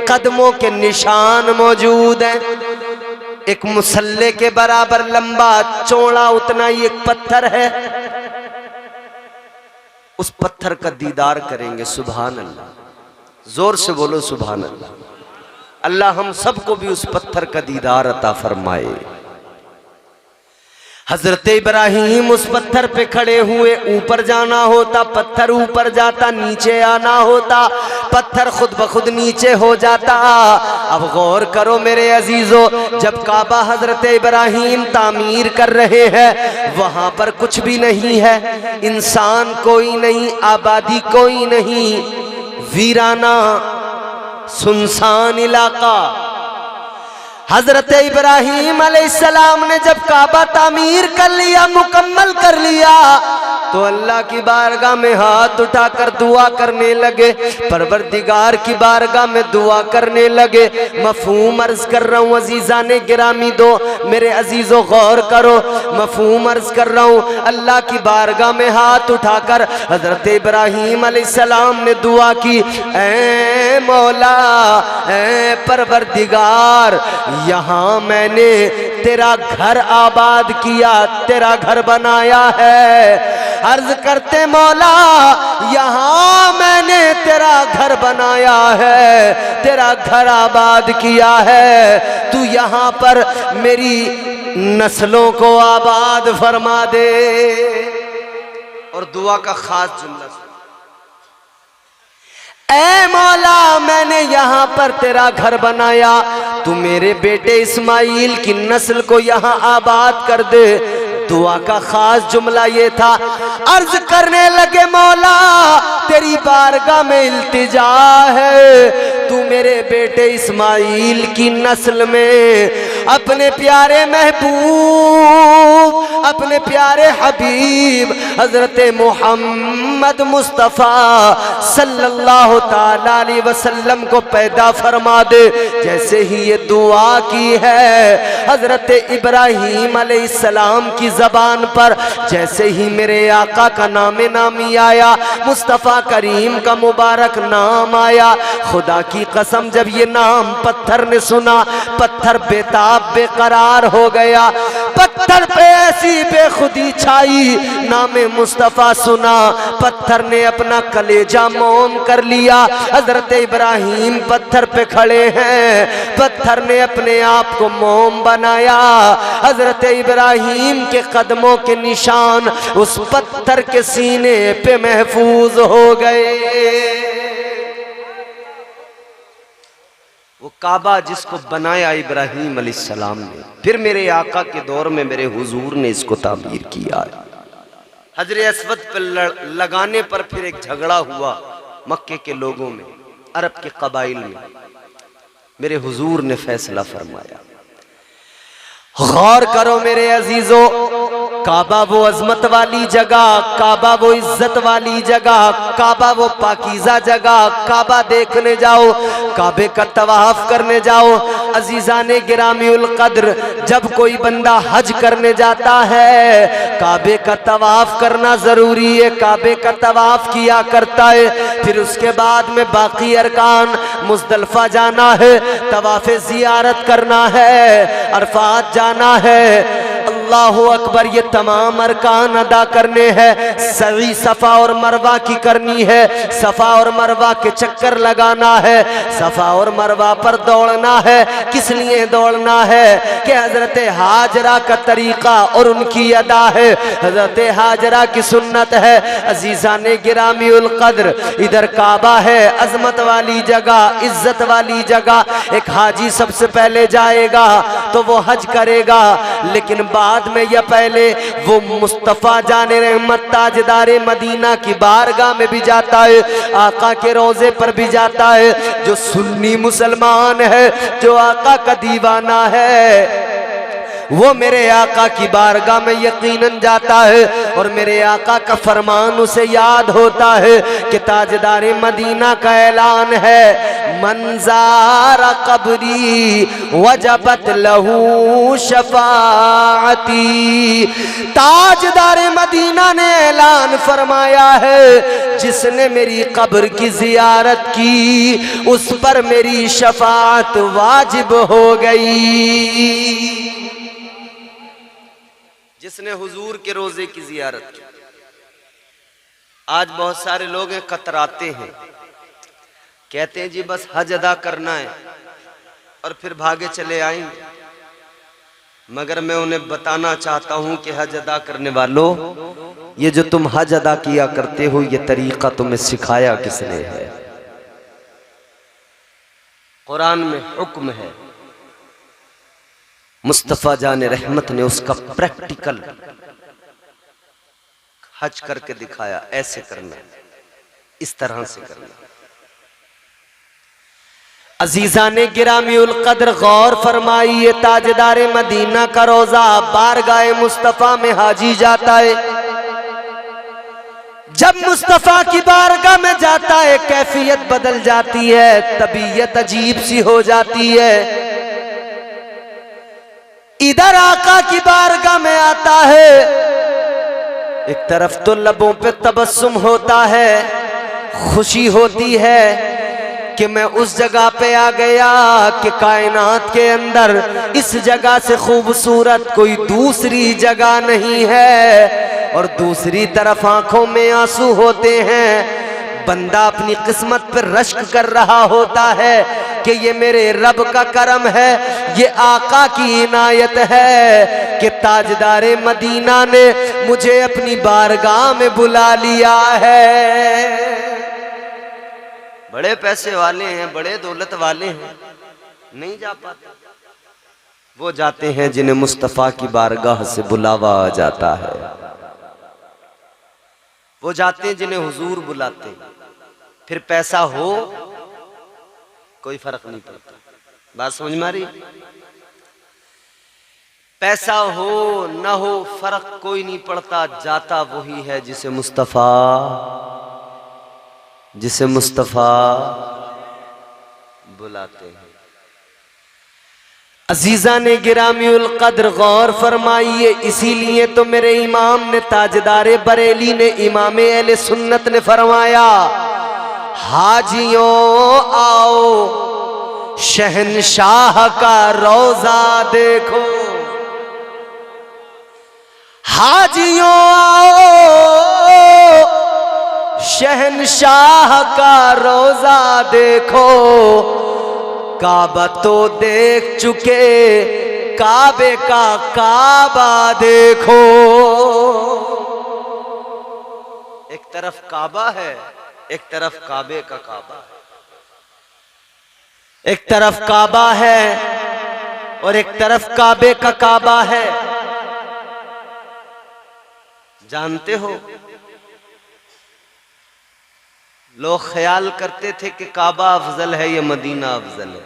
कदमों के निशान मौजूद हैं। एक मुसल्ले के बराबर लंबा चौड़ा उतना ही एक पत्थर है, उस पत्थर का दीदार करेंगे। सुभान अल्लाह, जोर से बोलो सुभान अल्लाह। अल्लाह हम सबको भी उस पत्थर का दीदार अता फरमाए। हजरत इब्राहिम उस पत्थर पे खड़े हुए, ऊपर जाना होता पत्थर ऊपर जाता, नीचे आना होता पत्थर खुद ब खुद नीचे हो जाता। अब गौर करो मेरे अजीजों, जब काबा हजरत इब्राहिम तामीर कर रहे हैं वहां पर कुछ भी नहीं है, इंसान कोई नहीं, आबादी कोई नहीं, वीराना सुनसान इलाका। हजरत इब्राहिम अलैहिस्सलाम ने जब काबा तामीर कर लिया, मुकम्मल कर लिया, तो अल्लाह की बारगाह में हाथ उठाकर दुआ करने लगे, परवरदिगार की बारगाह में दुआ करने लगे। मफहूम अर्ज कर रहा हूँ अजीज़ाने गिरामी, दो मेरे अजीजों गौर करो, मफहूम अर्ज कर रहा हूँ। अल्लाह की बारगाह में हाथ उठाकर हजरत इब्राहिम अलैहिस्सलाम ने दुआ की, ऐ मौला, ऐ परवरदिगार, यहाँ मैंने तेरा घर आबाद किया, तेरा घर बनाया है। अर्ज करते मौला, यहाँ मैंने तेरा घर बनाया है, तेरा घर आबाद किया है, तू यहाँ पर मेरी नस्लों को आबाद फरमा दे। और दुआ का खास जुमला, ऐ मौला, मैंने यहाँ पर तेरा घर बनाया, तू मेरे बेटे इस्माइल की नस्ल को यहाँ आबाद कर दे। दुआ का खास जुमला ये था, अर्ज करने लगे मौला तेरी बारगाह में इल्तिजा है, तू मेरे बेटे इस्माइल की नस्ल में अपने प्यारे महबूब, अपने प्यारे हबीब हजरत मोहम्मद मुस्तफ़ा सल्लल्लाहु ताला अलैहि वसल्लम को पैदा फरमा दे। जैसे ही ये दुआ की है हजरत इब्राहीम अलैहिस्सलाम की ज़बान पर, जैसे ही मेरे आका का नामी आया, मुस्तफ़ा करीम का मुबारक नाम आया, खुदा की कसम जब ये नाम पत्थर ने सुना, पत्थर बेताब बेकरार हो गया। पत्थर पे ऐसी बेखुदी छाई, नामे मुस्तफ़ा सुना, पत्थर ने अपना कलेजा मोम कर लिया। हजरत इब्राहीम पत्थर पे खड़े हैं, पत्थर ने अपने आप को मोम बनाया। हजरत इब्राहीम के कदमों के निशान उस पत्थर के सीने पे महफूज हो गए। वो काबा जिसको बनाया इब्राहीम अलैहिस्सलाम ने, फिर मेरे आका के दौर में मेरे हुजूर ने इसको तामीर किया। हजरे अस्वद पर लगाने पर फिर एक झगड़ा हुआ मक्के के लोगों में, अरब के कबाइल में। मेरे हुजूर ने फैसला फरमाया। गौर करो मेरे अजीजों, काबा वो अजमत वाली जगह, काबा वो इज्जत वाली जगह, काबा वो पाकीज़ा जगह। काबा देखने जाओ, काबे का तवाफ करने जाओ। अजीजाने गिरामीउल कद्र, जब कोई बंदा हज करने जाता है, काबे का तवाफ करना जरूरी है, काबे का तवाफ किया करता है। फिर उसके बाद में बाकी अरकान, मुज़दलिफा जाना है, तवाफ ज़ियारत करना है, अरफात जाना है, अल्लाहु अकबर, ये तमाम अरकान अदा करने हैं। सई सफ़ा और मरवा की करनी है, सफ़ा और मरवा के चक्कर लगाना है, सफ़ा और मरवा पर दौड़ना है। किस लिए दौड़ना है कि हजरत हाजरा का तरीका और उनकी अदा है, हजरत हाजरा की सुन्नत है। अजीज़ाने गिरामीउल कद्र, इधर काबा है, अजमत वाली जगह, इज्जत वाली जगह। एक हाजी सबसे पहले जाएगा तो वो हज करेगा, लेकिन बाद में या पहले वो मुस्तफ़ा जाने रहमत ताजदारे मदीना की बारगाह में भी जाता है, आका के रोजे पर भी जाता है। जो सुन्नी मुसलमान है, जो आका का दीवाना है, वो मेरे आका की बारगाह में यकीनन जाता है और मेरे आका का फरमान उसे याद होता है कि ताजदारे मदीना का ऐलान है, मंज़ारा कब्री वजबत लहू शफाअती। ताजदारे मदीना ने ऐलान फरमाया है, जिसने मेरी कब्र की जियारत की उस पर मेरी शफाअत वाजिब हो गई। जिसने हुजूर के रोजे की जियारत की। आज बहुत सारे लोग हैं, कतराते हैं, कहते हैं जी बस हज अदा करना है और फिर भागे चले आएंगे। मगर मैं उन्हें बताना चाहता हूं कि हज अदा करने वालों, ये जो तुम हज अदा किया करते हो, ये तरीका तुम्हें सिखाया किसने है? कुरान में हुक्म है, मुस्तफ़ा जाने रहमत ने उसका प्रैक्टिकल हज करके दिखाया। ऐसे करना, इस तरह से करना। अजीज़ाने गिरामीउल कद्र, गौर फरमाइए, ताजदारे मदीना का रोजा बारगाह मुस्तफ़ा में हाजी जाता है। जब मुस्तफ़ा की बारगाह में जाता है, कैफियत बदल जाती है, तबीयत अजीब सी हो जाती है। इधर आका की बारगाह में आता है, एक तरफ तो लबों पे तबस्सुम होता है, खुशी होती है कि मैं उस जगह पे आ गया कि कायनात के अंदर इस जगह से खूबसूरत कोई दूसरी जगह नहीं है, और दूसरी तरफ आंखों में आंसू होते हैं। बंदा अपनी किस्मत पर रश्क कर रहा होता है कि ये मेरे रब का करम है, ये आका की इनायत है कि ताजदारे मदीना ने मुझे अपनी बारगाह में बुला लिया है। बड़े पैसे वाले हैं, बड़े दौलत वाले हैं, नहीं जा पाते। वो जाते हैं जिन्हें मुस्तफ़ा की बारगाह से बुलावा आ जाता है। वो जाते हैं जिन्हें हुजूर बुलाते हैं। फिर पैसा हो कोई फर्क नहीं पड़ता। बात समझ में आ रही? पैसा हो ना हो फर्क कोई नहीं पड़ता, जाता वही है जिसे मुस्तफा बुलाते हैं। अजीजा ने गिरामीउल कद्र गौर फरमाइए, इसीलिए तो मेरे इमाम ने ताजदारे बरेली ने इमाम अहले सुन्नत ने फरमाया, हाजियों आओ शहनशाह का रोजा देखो, हाजियों आओ शहनशाह का रोजा देखो, काबा तो देख चुके काबे का काबा देखो। एक तरफ काबा है, एक तरफ काबे का काबा है, एक तरफ काबा है और एक तरफ काबे का काबा है। जानते हो, लोग ख्याल करते थे कि काबा अफजल है या मदीना अफजल है,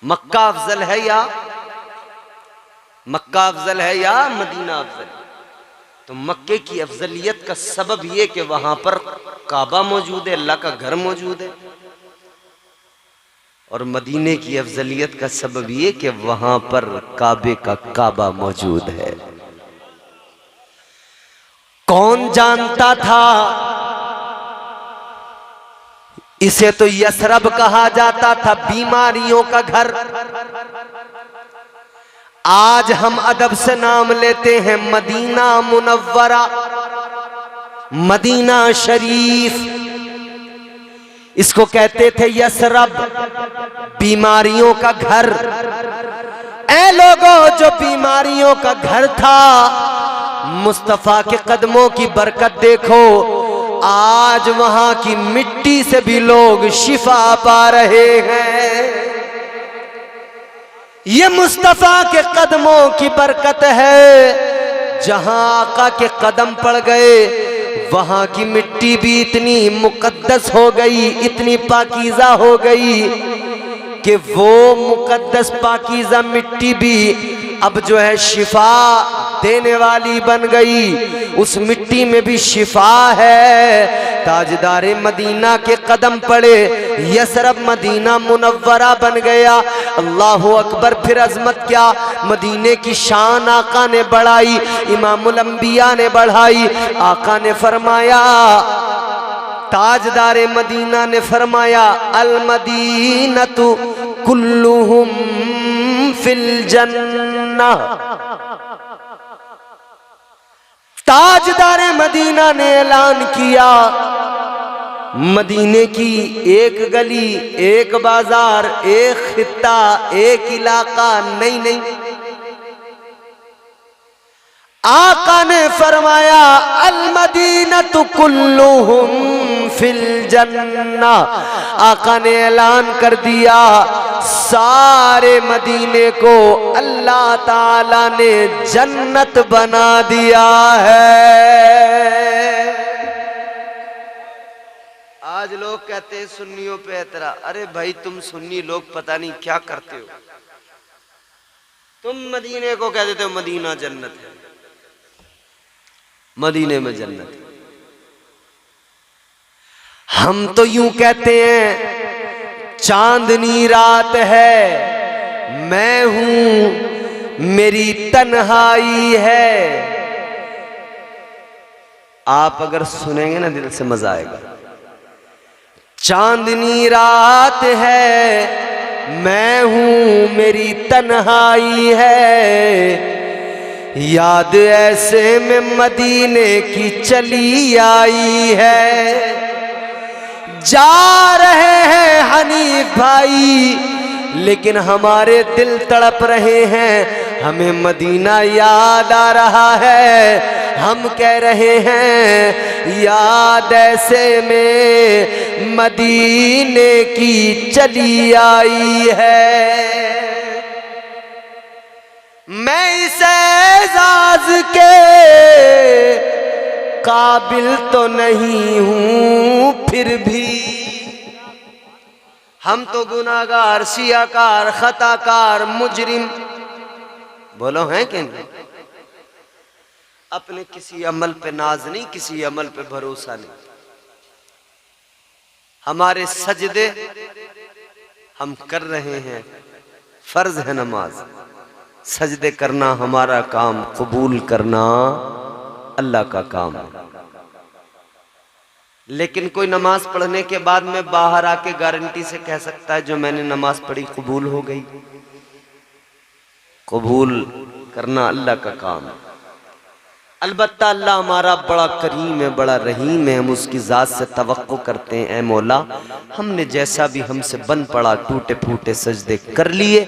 मक्का अफजल है या मदीना अफजल है। तो मक्के की अफजलियत का सबब यह कि वहां पर काबा मौजूद है, अल्लाह का घर मौजूद है, और मदीने की अफजलियत का सबब यह कि वहां पर काबे का काबा मौजूद है। कौन जानता था, इसे तो यसरब कहा जाता था, बीमारियों का घर। आज हम अदब से नाम लेते हैं मदीना मुनव्वरा, मदीना शरीफ। इसको कहते थे यसरब, बीमारियों का घर। ऐ लोगों, जो बीमारियों का घर था, मुस्तफा के कदमों की बरकत देखो, आज वहां की मिट्टी से भी लोग शिफा पा रहे हैं। ये मुस्तफा के कदमों की बरकत है। जहां आका के कदम पड़ गए, वहां की मिट्टी भी इतनी मुकद्दस हो गई, इतनी पाकीज़ा हो गई कि वो मुकद्दस पाकीज़ा मिट्टी भी अब जो है शिफा देने वाली बन गई। उस मिट्टी में भी शिफा है। ताजदारे मदीना के कदम पड़े, यसरब मदीना मुनव्वरा बन गया। अल्लाह अकबर। फिर अजमत क्या, मदीने की शान आका ने बढ़ाई, इमामुल अंबिया ने बढ़ाई। आका ने फरमाया, ताजदारे मदीना ने फरमाया, अल मदीनतु कुल्लुहुम फिल जन्नह। ताजदारे मदीना ने ऐलान किया, मदीने की एक गली, एक बाजार, एक खित्ता, एक इलाका नहीं, आका ने फरमाया, अल मदीनतु कुल्लुहुम फिल जन्नह। आका ने ऐलान कर दिया, सारे मदीने को अल्लाह ताला ने जन्नत बना दिया है। आज लोग कहते हैं सुन्नियों पे एतरा। अरे भाई, तुम सुन्नी लोग पता नहीं क्या करते हो। तुम मदीने को कह देते हो मदीना जन्नत है, मदीने में जन्नत है। हम तो यूं कहते हैं, चांदनी रात है, मैं हूं, मेरी तन्हाई है। आप अगर सुनेंगे ना, दिल से मजा आएगा। चांदनी रात है, मैं हूं, मेरी तन्हाई है। याद ऐसे में मदीने की चली आई है। जा रहे हैं हनीफ भाई, लेकिन हमारे दिल तड़प रहे हैं। हमें मदीना याद आ रहा है। हम कह रहे हैं, याद ऐसे में मदीने की चली आई है। मैं इस एजाज के काबिल तो नहीं हूं, फिर भी हम तो गुनाहगार, सियाकार, खताकार, मुजरिम, बोलो हैं कि नहीं? अपने किसी अमल पे नाज नहीं, किसी अमल पे भरोसा नहीं। हमारे सजदे हम कर रहे हैं, फर्ज है नमाज, सजदे करना हमारा काम, कबूल करना अल्लाह का काम है। लेकिन कोई नमाज पढ़ने के बाद में बाहर आके गारंटी से कह सकता है जो मैंने नमाज पढ़ी कबूल हो गई? कबूल करना अल्लाह का काम है। अलबत्ता अल्लाह हमारा बड़ा करीम है, बड़ा रहीम है। हम उसकी ज़ात से तवक्को करते हैं, ऐ मौला हमने जैसा भी हमसे बन पड़ा टूटे फूटे सजदे कर लिए,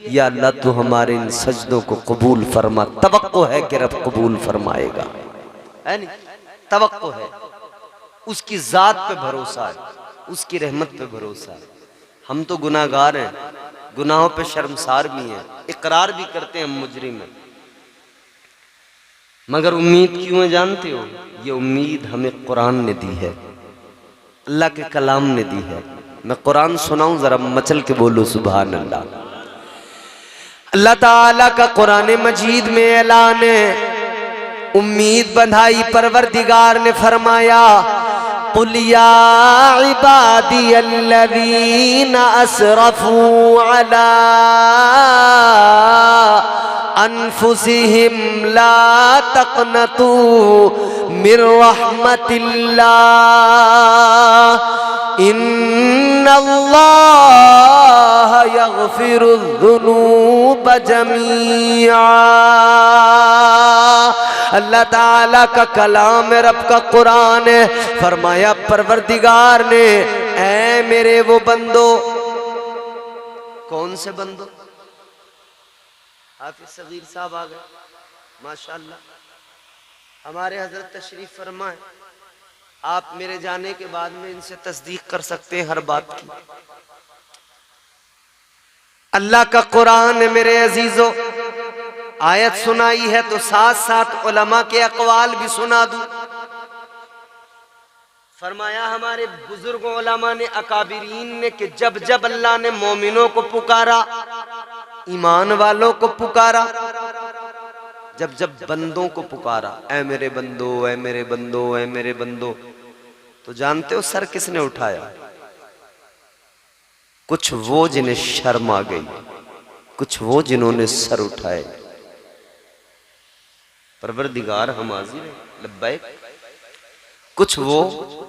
या अल्लाह तू हमारे इन सजदों को कबूल फरमा। तवक्को है कि रब कबूल फरमाएगा, है नहीं? तवक्को है, उसकी ज़ात पे भरोसा है, उसकी रहमत पे भरोसा है। हम तो गुनाहगार हैं, गुनाहों पे शर्मसार भी हैं, इकरार भी करते हैं हम मुजरिम हैं, मगर उम्मीद क्यों है जानते हो? ये उम्मीद हमें कुरान ने दी है, अल्लाह के कलाम ने दी है। मैं कुरान सुनाऊं, जरा मचल के बोलो सुभान अल्लाह। अल्लाह ताला का कुरान मजीद में ऐलान है, उम्मीद बंधाई परवरदिगार ने फरमाया, कुल या इबादी अल्लज़ीना असरफू अला अनफुसिहिम ला तक़नतू मिर रहमतिल्लाह इन्नल्लाह यग़फिरुज़्ज़ुनूब जमीआ। अल्लाह ताला का कलाम है, रब का कुरान है। फरमाया परवरदिगार ने, ऐ मेरे वो बंदो, कौन से बंदो? हाफिज सगीर साहब आ गए, माशाअल्लाह। हमारे हजरत तशरीफ फरमाए, आप मेरे जाने के बाद में इनसे तस्दीक कर सकते हैं हर बात की। अल्लाह का कुरान है मेरे अजीजों, आयत सुनाई है तो साथ साथ उलमा के अकवाल भी सुना दूं। फरमाया हमारे बुजुर्गों उलमा ने, अकाबिरीन ने, कि जब जब अल्लाह ने मोमिनों को पुकारा, ईमान वालों को पुकारा, जब जब बंदों को पुकारा, ऐ मेरे बंदो, ऐ मेरे बंदो, ऐ मेरे बंदो, तो जानते हो सर किसने उठाया? कुछ वो जिन्हें शर्म आ गई, कुछ वो जिन्होंने सर उठाए। परवरदिगार हम हाजिर हैं, लब्बैक। कुछ वो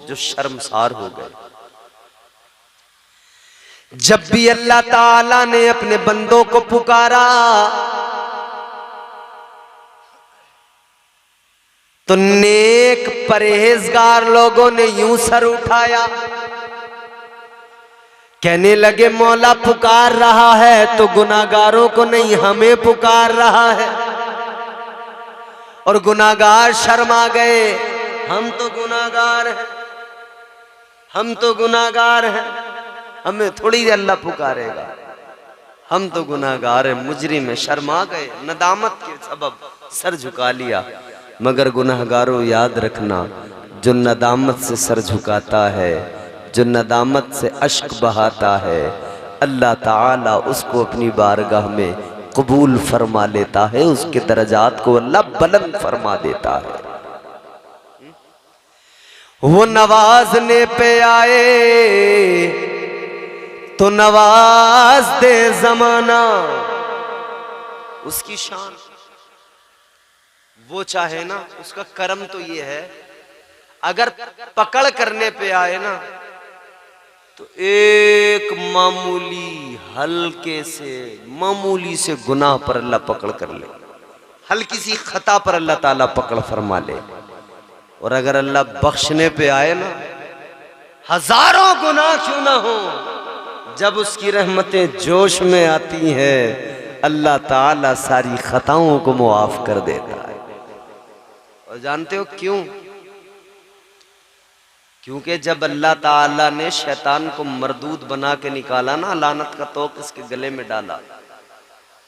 जो शर्मसार हो गए। जब भी अल्लाह ताला ने अपने बंदों को पुकारा तो नेक परहेजगार लोगों ने यूं सर उठाया, कहने लगे मौला पुकार रहा है तो गुनाहगारों को नहीं, हमें पुकार रहा है। और गुनाहगार शर्मा गए, हम तो गुनाहगार हैं, हम तो गुनाहगार हैं, हमें थोड़ी अल्लाह पुकारेगा, हम तो गुनाहगार हैं, मुजरिम है। शर्मा गए, नदामत के सबब सर झुका लिया। मगर गुनाहगारों याद रखना, जो नदामत से सर झुकाता है, जो नदामत से अश्क बहाता है, अल्लाह ताला उसको अपनी बारगाह में कबूल फरमा लेता है, उसके दर्जात को अल्लाह बुलंद फरमा देता है। वो नवाजने पे आए तो नवाज दे जमाना, उसकी शान। वो चाहे ना, उसका कर्म तो ये है, अगर पकड़ करने पे आए ना तो एक मामूली हल्के से, मामूली से गुनाह पर अल्लाह पकड़ कर ले, हल्की सी खता पर अल्लाह ताला पकड़ फरमा ले। और अगर अल्लाह बख्शने पे आए ना, हजारों गुनाह क्यों ना हो, जब उसकी रहमतें जोश में आती हैं, अल्लाह ताला सारी खताओं को मुआफ कर देता है। और जानते हो क्यों? क्योंकि जब अल्लाह ताला ने शैतान को मरदूद बना के निकाला ना, लानत का तोक इसके गले में डाला,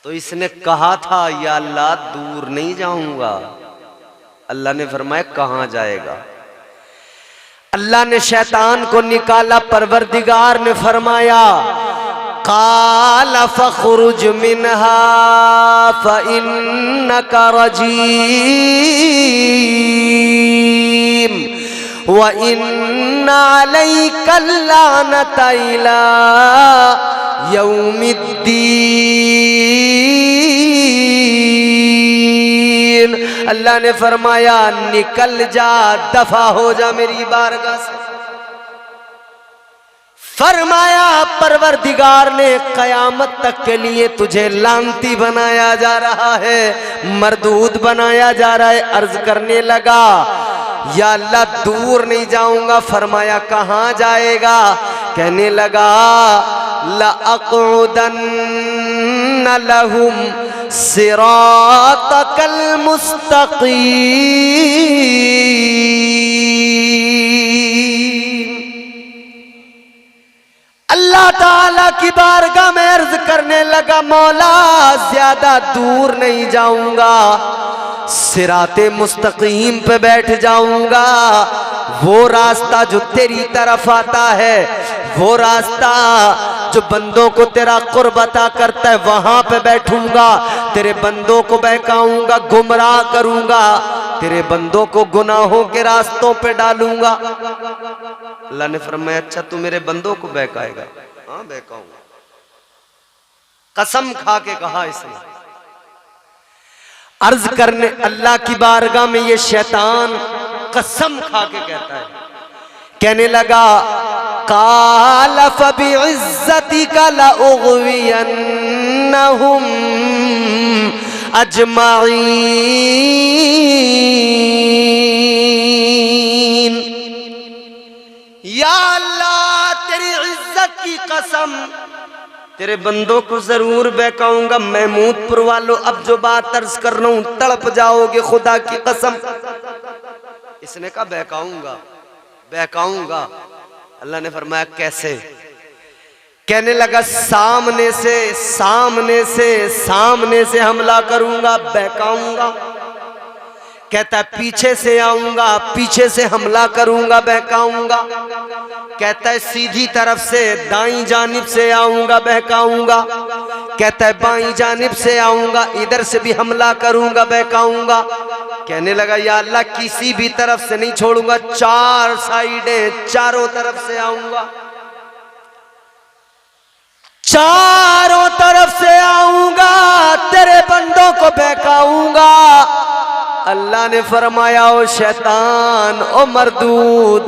तो इसने कहा था या अल्लाह दूर नहीं जाऊंगा। अल्लाह ने फरमाया कहां जाएगा? अल्लाह ने शैतान को निकाला, परवरदिगार ने फरमाया काल फखरुज मिनहा फइन्नका रजीम व इन्ना अलैका लानता इला यौमिद्दीन। अल्लाह ने फरमाया निकल जा, दफा हो जा मेरी बारगाह से। फरमाया परवरदिगार ने कयामत तक के लिए तुझे लानती बनाया जा रहा है, मरदूद बनाया जा रहा है। अर्ज करने लगा या अल्लाह दूर नहीं जाऊंगा। फरमाया कहाँ जाएगा? कहने लगा लअक़उदन्न लहुम सिरातकल मुस्तक़ीम। अल्लाह ताला की बारगाह में अर्ज करने लगा मौला ज्यादा दूर नहीं जाऊंगा, सिराते मुस्तकीम पे बैठ जाऊंगा। वो रास्ता जो तेरी तरफ आता है, वो रास्ता जो बंदों को तेरा कुर्ब अता करता है, वहां पे बैठूंगा। तेरे बंदों को बहकाऊंगा, गुमराह करूंगा, तेरे बंदों को गुनाहों के रास्तों पे डालूंगा। अल्लाह ने फरमाया अच्छा तू मेरे बंदों को बहकाएगा? हाँ बहकाऊंगा। कसम खा के कहा इसने। अर्ज करने अल्लाह की बारगाह में ये शैतान कसम खा के कहता है, कहने लगा काल फबिइज्जतिका लउग़वियन्नहुम अजमाइन। या अल्लाह तेरी इज्जत की कसम, तेरे बंदों को जरूर बहकाऊंगा। महमूदपुर वालों अब जो बात अर्ज कर रहा हूं तड़प जाओगे, खुदा की कसम। इसने कहा बहकाऊंगा बहकाऊंगा। अल्लाह ने फरमाया कैसे? कहने लगा सामने से सामने से सामने से हमला करूंगा, बहकाऊंगा। कहता है पीछे से आऊंगा, पीछे से हमला करूंगा, बहकाऊंगा। कहता है सीधी तरफ से दाईं जानिब से आऊंगा, बहकाऊंगा। कहता है बाईं जानिब से आऊंगा, इधर से भी हमला करूंगा, बहकाऊंगा। कहने लगा या अल्लाह किसी भी तरफ से नहीं छोड़ूंगा, चार साइडें, चारों तरफ से आऊंगा, चारों तरफ से आऊंगा, तेरे बंदों को बहकाऊंगा। अल्लाह ने फरमाया ओ शैतान, ओ मरदूद,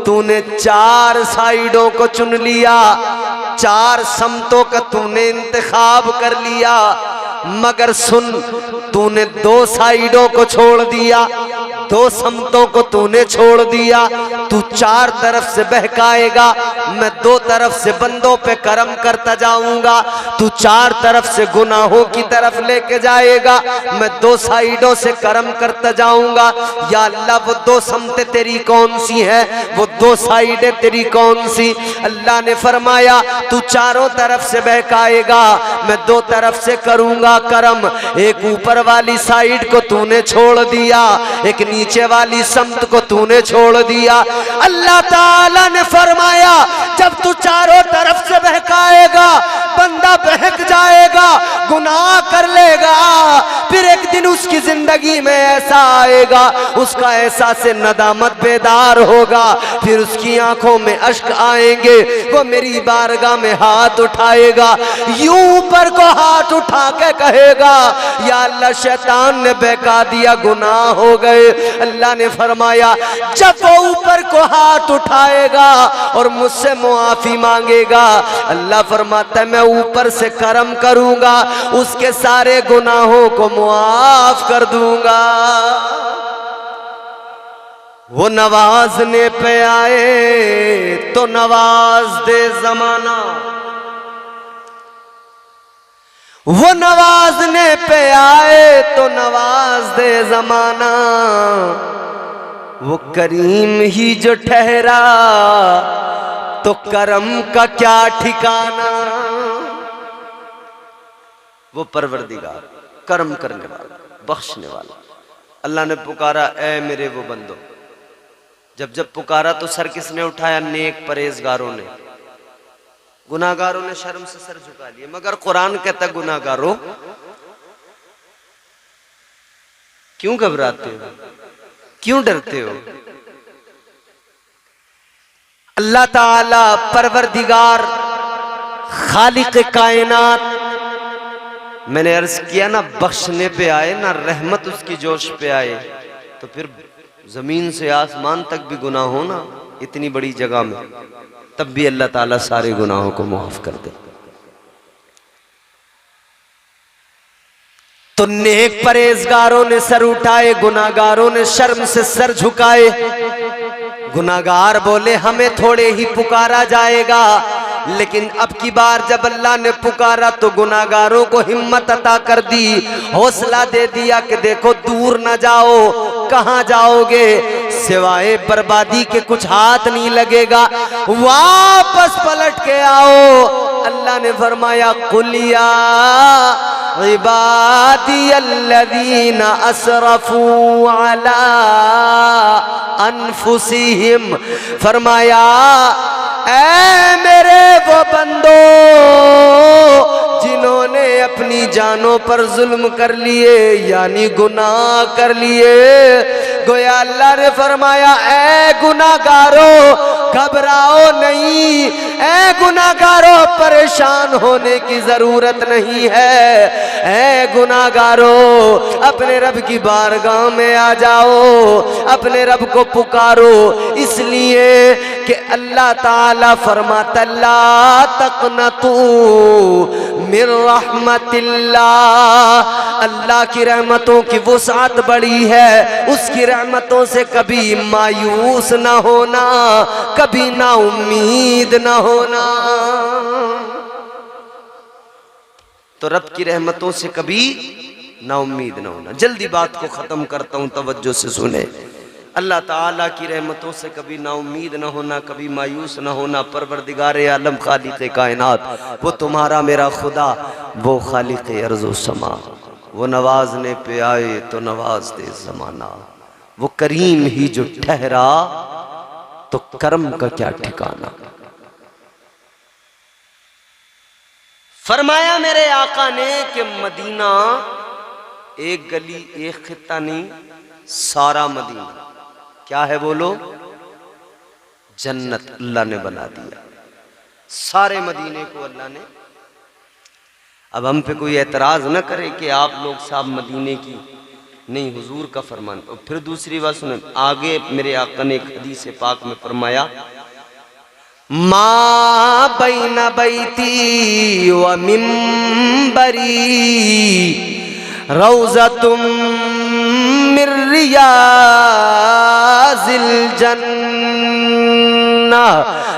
तूने चार साइडों को चुन लिया, चार समतों का तूने इंतखाब कर लिया, मगर सुन तूने दो साइडों को छोड़ दिया, दो समतों को तूने छोड़ दिया। तू चार तरफ से बहकाएगा, मैं दो तरफ से बंदों पे करम करता जाऊंगा। तू चार तरफ से गुनाहों की तरफ लेके जाएगा, मैं दो साइडों से करम करता जाऊंगा। या अल्लाह वो दो समतें तेरी कौन सी हैं, वो दो साइडें तेरी कौन सी? अल्लाह ने फरमाया तू चारों तरफ से बहकाएगा, मैं दो तरफ से करूंगा करम। एक ऊपर वाली साइड को तूने छोड़ दिया, एक नीचे वाली समत को तूने छोड़ दिया। अल्लाह ताला ने फरमाया जब तू चारों तरफ से बहकाएगा, बंदा बहक जाएगा, गुनाह कर लेगा, फिर एक दिन उसकी जिंदगी में ऐसा आएगा, उसका एहसास नदामत बेदार होगा, फिर उसकी आंखों में अश्क आएंगे, वो मेरी बारगाह में हाथ उठाएगा, यूं ऊपर को हाथ उठा के कहेगा या अल्लाह शैतान ने बहका दिया, गुनाह हो गए। अल्लाह ने फरमाया जब वो ऊपर को हाथ उठाएगा और मुझसे मुआफी मांगेगा, अल्लाह फरमाता है मैं ऊपर से करम करूंगा, उसके सारे गुनाहों को मुआफ कर दूंगा। वो नवाजने पे आए तो नवाज दे जमाना, वो नवाजने पे आए तो नवाज दे जमाना, वो करीम ही जो ठहरा तो करम का क्या ठिकाना। वो परवरदिगार करम करने वाला, बख्शने वाला। अल्लाह ने पुकारा ऐ मेरे वो बंदो, जब जब पुकारा तो सर किसने उठाया? नेक परहेजगारों ने। गुनाहगारों ने शर्म से सर झुका लिया, मगर कुरान कहता गुनाहगारों क्यों घबराते हो, क्यों डरते हो? अल्लाह ताला परवरदिगार खालिक कायनात, मैंने अर्ज किया ना बख्शने पे आए ना रहमत उसकी जोश पे आए, तो फिर जमीन से आसमान तक भी गुनाह हो ना इतनी बड़ी जगह में, तब भी अल्लाह ताला सारे गुनाहों को माफ कर दे। तो नेक परहेजगारों ने सर उठाए, गुनाहगारों ने शर्म से सर झुकाए। गुनाहगार बोले हमें थोड़े ही पुकारा जाएगा, लेकिन अब की बार जब अल्लाह ने पुकारा तो गुनाहगारों को हिम्मत अता कर दी, हौसला दे दिया कि देखो दूर न जाओ, कहां जाओगे, सिवाय बर्बादी के कुछ हाथ नहीं लगेगा, वापस पलट के आओ। अल्लाह ने फरमाया कुलिया इबादी अल्लज़ीना असरफू अला अनफुसिहिम, फरमाया ऐ मेरे वो बंदो जिन्होंने अपनी जानों पर जुल्म कर लिए, यानी गुनाह कर लिए। गोया अल्लाह ने फरमाया ऐ गुनाहगारों घबराओ नहीं, ऐ गुनाहगारों परेशान होने की जरूरत नहीं है, ऐ गुनाहगारों अपने रब की बारगाह में आ जाओ, अपने रब को पुकारो, इसलिए कि अल्लाह ताला फरमाता ला तक़नतू मिर रहमतिल्लाह, अल्लाह की रहमतों की वुसअत बड़ी है, उसकी रहमतों से कभी मायूस ना होना, कभी ना उम्मीद ना होना। तो रब की रहमतों से कभी ना उम्मीद ना होना। जल्दी बात को खत्म करता हूं, तवज्जो से सुने। अल्लाह ताला की रहमतों से कभी ना उम्मीद ना होना, कभी मायूस ना होना। परवरदिगार आलम खालिक कायनात, वो तुम्हारा मेरा खुदा, वो खालिक अर्ज़ व समा, वो नवाजने पे आए तो नवाज दे जमाना, वो करीम ही जो ठहरा तो कर्म का क्या ठिकाना। फरमाया मेरे आका ने कि मदीना एक गली एक खित्ता नहीं, सारा मदीना क्या है बोलो, जन्नत अल्लाह ने बना दिया, सारे मदीने को अल्लाह ने। अब हम पे कोई एतराज न करे कि आप लोग साहब मदीने की नहीं, हुजूर का फरमान। और फिर दूसरी बात सुने, आगे मेरे आका ने एक हदीस पाक में फरमाया मा बैना बैती व मिंबरी रौज़तुम मिर रियाज़िल जन्नह,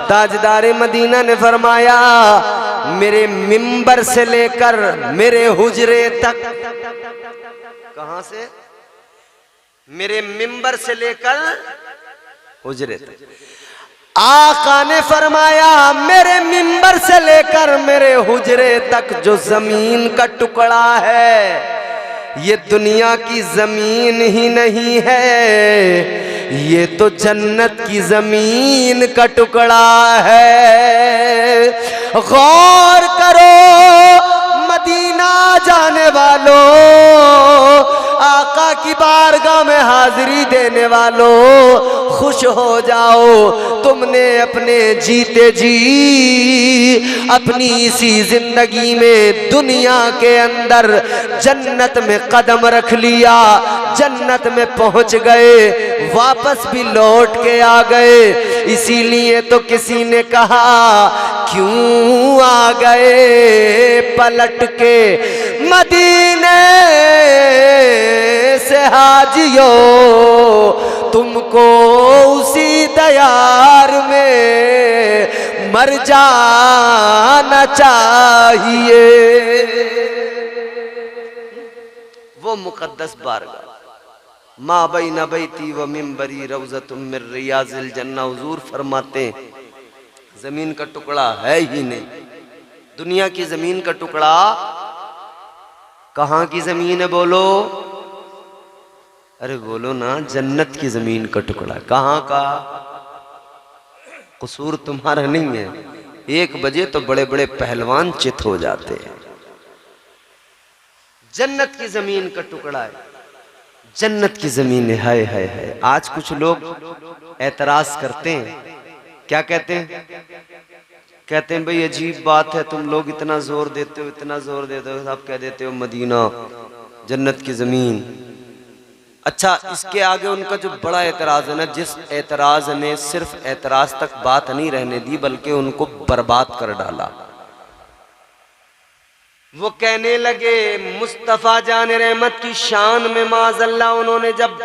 ताजदार मदीना ने फरमाया मेरे मिंबर से लेकर मेरे हुजरे तक, कहां से, मेरे मिंबर से लेकर हुजरे तक, आका ने फरमाया मेरे मिंबर से लेकर मेरे हुजरे तक जो जमीन का टुकड़ा है, ये दुनिया की जमीन ही नहीं है, ये तो जन्नत की जमीन का टुकड़ा है। गौर करो मदीना जाने वालों, आका की बारगाह में हाजिरी देने वालों, खुश हो जाओ, तुमने अपने जीते जी अपनी इसी जिंदगी में दुनिया के अंदर जन्नत में कदम रख लिया, जन्नत में पहुंच गए, वापस भी लौट के आ गए। इसीलिए तो किसी ने कहा क्यों आ गए पलट के मदीने से हाजियो, तुमको उसी दयार में मर जाना चाहिए। वो मुकद्दस बारगाह मा बैना बैती व मिंबरी रौज़तुम मिर रियाज़िल जन्नह, हुजूर फरमाते हैं जमीन का टुकड़ा है ही नहीं, दुनिया की जमीन का टुकड़ा। कहां की जमीन है बोलो, अरे बोलो ना, जन्नत की जमीन का टुकड़ा। कहां का, कसूर तुम्हारा नहीं है, 1 बजे तो बड़े बड़े पहलवान चित हो जाते हैं। जन्नत की जमीन का टुकड़ा है, जन्नत की जमीन है। हाय हाय हाय। आज कुछ लोग एतराज करते हैं, क्या कहते हैं? कहते हैं भाई अजीब बात है, तुम लोग इतना जोर देते हो, इतना जोर देते हो, आप कह देते हो मदीना जन्नत की जमीन। अच्छा, इसके आगे उनका जो बड़ा एतराज है ना, जिस एतराज ने सिर्फ एतराज तक बात नहीं रहने दी बल्कि उनको बर्बाद कर डाला। वो कहने लगे मुस्तफा जान रहमत की शान में माज़अल्लाह उन्होंने जब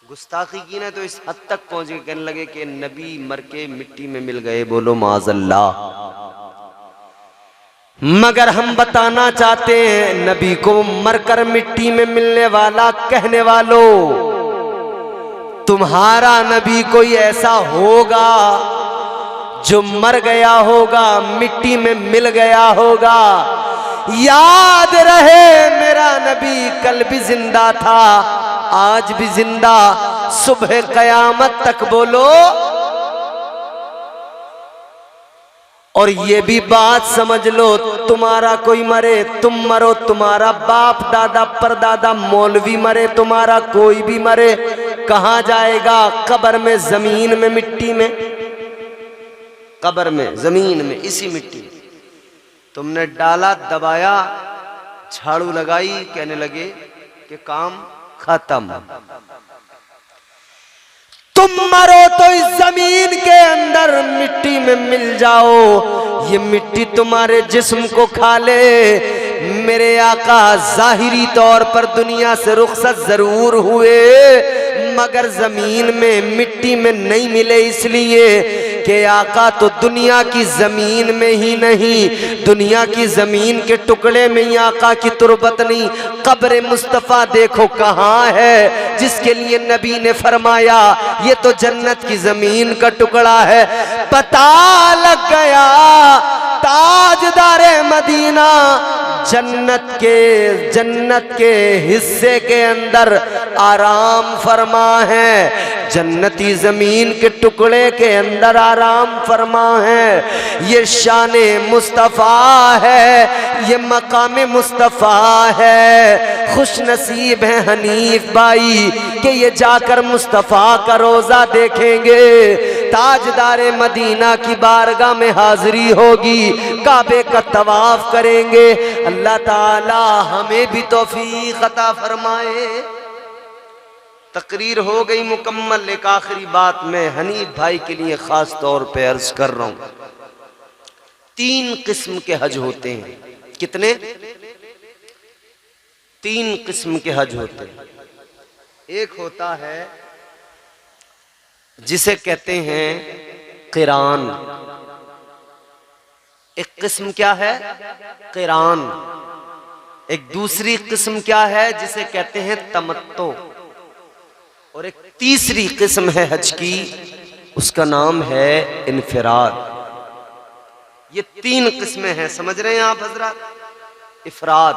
गुस्ताखी की ना तो इस हद तक पहुंच गए, कहने लगे कि नबी मर के मिट्टी में मिल गए। बोलो माज़अल्लाह। मगर हम बताना चाहते हैं, नबी को मरकर मिट्टी में मिलने वाला कहने वालों, तुम्हारा नबी कोई ऐसा होगा जो मर गया होगा, मिट्टी में मिल गया होगा। याद रहे मेरा नबी कल भी जिंदा था, आज भी जिंदा, सुबह कयामत तक। बोलो। और ये भी बात समझ लो, तुम्हारा कोई मरे, तुम मरो, तुम्हारा बाप दादा परदादा मौलवी मरे, तुम्हारा कोई भी मरे, कहां जाएगा? कब्र में, जमीन में, मिट्टी में। कब्र में, जमीन में, इसी मिट्टी में। तुमने डाला, दबाया, झाड़ू लगाई, कहने लगे कि काम खत्म। तुम मरो तो इस जमीन के अंदर मिट्टी में मिल जाओ, ये मिट्टी तुम्हारे जिस्म को खा ले। मेरे आका जाहिरी तौर पर दुनिया से रुखसत जरूर हुए मगर जमीन में, मिट्टी में नहीं मिले, इसलिए कि आका तो दुनिया की जमीन में ही नहीं, दुनिया की जमीन के टुकड़े में ही आका की तुरबत नहीं। कब्र मुस्तफा देखो कहाँ है, जिसके लिए नबी ने फरमाया ये तो जन्नत की जमीन का टुकड़ा है। पता लग गया ताजदारे मदीना जन्नत के हिस्से के अंदर आराम फरमा है, जन्नती जमीन के टुकड़े के अंदर आराम फरमा है। ये शाने मुस्तफा है, ये मकाम मुस्तफा है। खुश नसीब है हनीफ भाई कि ये जाकर मुस्तफा का रोजा देखेंगे, ताजदारे मदीना की बारगाह में हाजिरी होगी, काबे का तवाफ करेंगे। अल्लाह ताला हमें भी तौफीक अता फरमाए। तकरीर हो गई मुकम्मल। एक आखिरी बात मैं हनीफ भाई के लिए खास तौर पे अर्ज कर रहा हूं। 3 किस्म के हज होते हैं। कितने? 3 किस्म के हज होते हैं। एक होता है जिसे कहते हैं क़िरान। एक किस्म क्या है? क़िरान। एक दूसरी किस्म क्या है? जिसे कहते हैं तमत्तो। और एक तीसरी किस्म है हज की, उसका नाम है इनफिराद। ये 3 किस्में हैं, समझ रहे हैं आप हजरात? इफराद।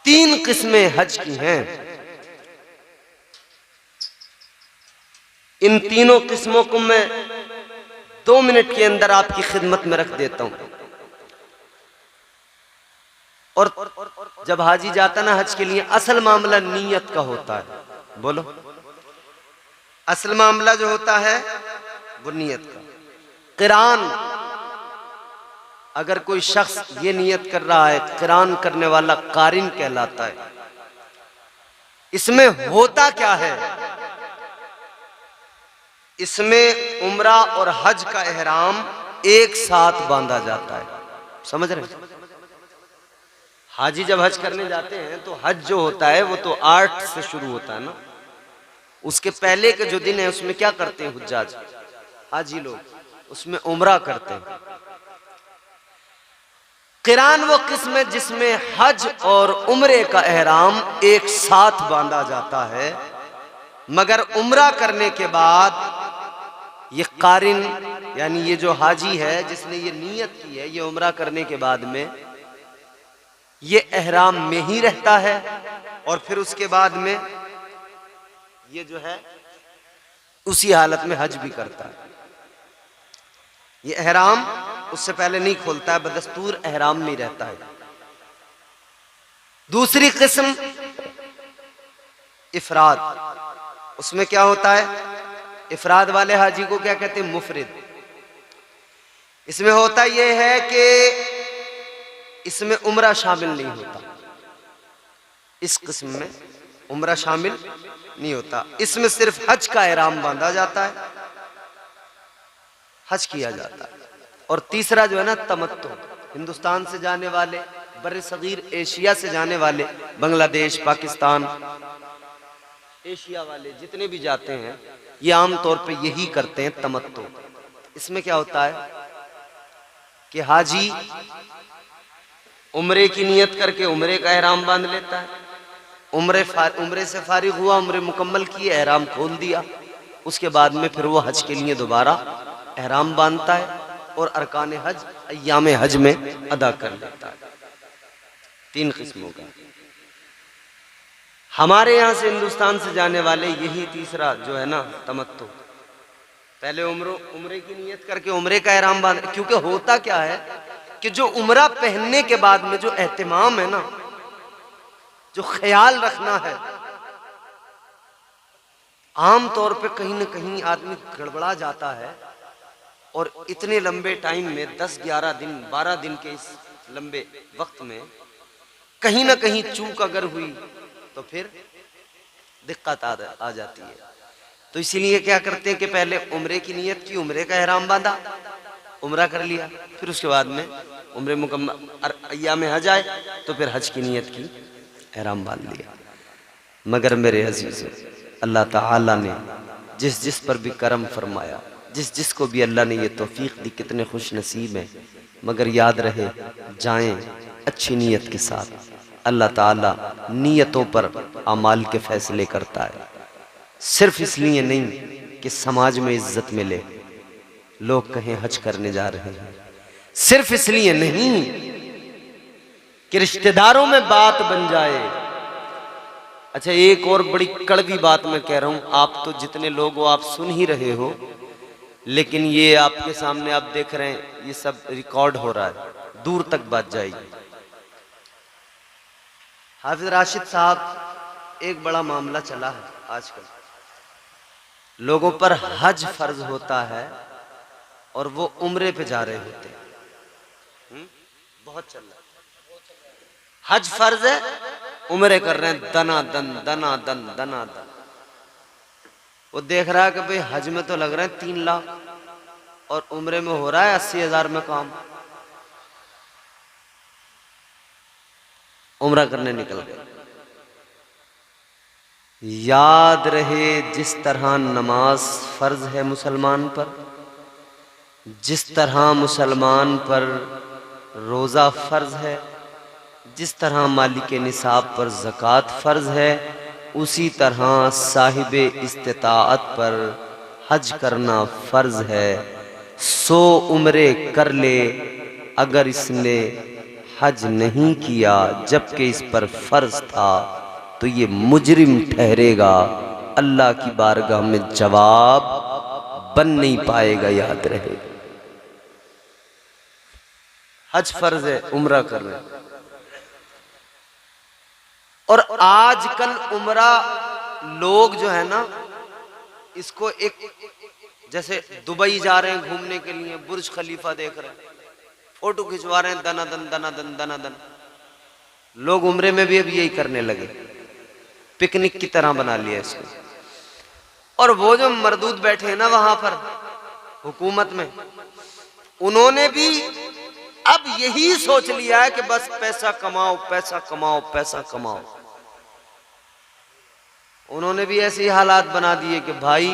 3 किस्में हज की हैं। इन तीनों किस्मों को मैं 2 मिनट के अंदर आपकी खिदमत में रख देता हूं। और जब हाजी जाता ना हज के लिए, असल मामला नीयत का होता है। बोलो, असल मामला जो होता है वो नीयत का। क़िरान, अगर कोई शख्स ये नियत कर रहा है, क़िरान करने वाला कारिन कहलाता है। इसमें होता क्या है? इसमें उम्रा और हज का एहराम एक साथ बांधा जाता है। समझ रहे हैं? हाजी जब हज करने जाते हैं तो हज जो होता है वो तो 8 से शुरू होता है ना। उसके पहले के जो दिन है उसमें क्या करते हैं हुज्जाज, हाजी लोग? उसमें उम्रा करते हैं। क़िरान वो किस्म है जिसमें हज और उम्रे का एहराम एक साथ बांधा जाता है, मगर उम्रा करने के बाद ये कारिन यानी ये जो हाजी है जिसने ये नियत की है, ये उम्रा करने के बाद में ये एहराम में ही रहता है और फिर उसके बाद में ये जो है उसी हालत में हज भी करता है। ये एहराम उससे पहले नहीं खोलता है, बदस्तूर एहराम में रहता है। दूसरी किस्म इफराद, उसमें क्या होता है, इफराद वाले हाजी को क्या कहते हैं, मुफरिद। इसमें होता यह है कि इसमें उम्रा शामिल नहीं होता, इस किस्म में उम्रा शामिल नहीं होता। इसमें सिर्फ हज का एहराम बांधा जाता है, हज किया जाता है। और तीसरा जो है ना तमत्तु, हिंदुस्तान से जाने वाले, बर्रे सगीर एशिया से जाने वाले, बांग्लादेश, पाकिस्तान, एशिया वाले जितने भी जाते हैं ये आम तौर पे यही करते हैं, तमत्तु। इसमें क्या होता है कि हाजी उम्रे की नियत करके उम्रे का एहराम बांध लेता है, उम्रे से फारिग हुआ, उम्रे मुकम्मल की, एहराम खोल दिया, उसके बाद में फिर वो हज के लिए दोबारा एहराम बांधता है और अरकान हज अय्याम हज में अदा कर लेता है। 3 किस्मों का। हमारे यहाँ से हिंदुस्तान से जाने वाले यही तीसरा जो है ना तमत्तु, पहले उम्रे की नियत करके उम्रे का एहराम बांध, क्योंकि होता क्या है कि जो उम्रा पहनने के बाद में जो एहतिमाम है ना, जो ख्याल रखना है, आम तौर पे कहीं ना कहीं आदमी गड़बड़ा जाता है और इतने लंबे टाइम में 10-11 दिन 12 दिन के इस लंबे वक्त में कहीं ना कहीं चूक अगर हुई तो फिर दिक्कत आ जाती है। तो इसीलिए क्या करते हैं कि पहले उम्रे की नियत की, उम्रे का एहराम बांधा, उम्रा कर लिया, फिर उसके बाद में उम्रे मुकम्मल अय्याम हज आए तो फिर हज की नियत की, एहराम बांध लिया। मगर मेरे अजीज़ों, अल्लाह ताला ने जिस जिस पर भी करम फरमाया, जिस जिस को भी अल्लाह ने ये तौफीक दी, कितने खुश नसीब हैं। मगर याद रहे, जाएं अच्छी नीयत के साथ। अल्लाह ताला नीयतों पर अमाल के फैसले करता है, सिर्फ इसलिए नहीं कि समाज में इज्जत मिले, लोग कहें हज करने जा रहे हैं, सिर्फ इसलिए नहीं कि रिश्तेदारों में बात बन जाए। अच्छा, एक और बड़ी कड़वी बात मैं कह रहा हूं, आप तो जितने लोग हो आप सुन ही रहे हो, लेकिन ये आपके सामने आप देख रहे हैं, ये सब रिकॉर्ड हो रहा है, दूर तक बात जाएगी। हाफिज राशिद साहब, एक बड़ा मामला चला है आजकल, लोगों पर हज फर्ज होता है और वो उम्रे पे जा रहे होते हैं, बहुत चल रहा है। हज फर्ज है, उम्रे कर रहे हैं, दनादन दनादन दनादन। वो देख रहा है कि भाई हज में तो लग रहे हैं 3 लाख और उम्रे में हो रहा है 80,000 में काम, उम्रा करने निकल गए। याद रहे, जिस तरह नमाज फर्ज है मुसलमान पर, जिस तरह मुसलमान पर रोज़ा फर्ज है, जिस तरह मालिक निसाब पर ज़कात फर्ज है, उसी तरह साहिब इस्तिताअत पर हज करना फर्ज है। 100 उम्रे कर ले, अगर इसने हज नहीं किया जबकि इस पर फर्ज था तो ये मुजरिम ठहरेगा, अल्लाह की बारगाह में जवाब बन नहीं पाएगा। याद रहे, हज फर्ज है, उम्रा कर रहे हैं। और आजकल उम्रा लोग जो है ना, इसको एक, जैसे दुबई जा रहे हैं घूमने के लिए, बुर्ज खलीफा देख रहे हैं, फोटो खिंचवा रहे हैं, दनादन दनादन दनादन। लोग उम्रे में भी अब यही करने लगे, पिकनिक की तरह बना लिया इसको। और वो जो मरदूद बैठे हैं ना वहां पर हुकूमत में, उन्होंने भी अब यही सोच लिया है कि बस पैसा कमाओ पैसा कमाओ पैसा कमाओ। उन्होंने भी ऐसे हालात बना दिए कि भाई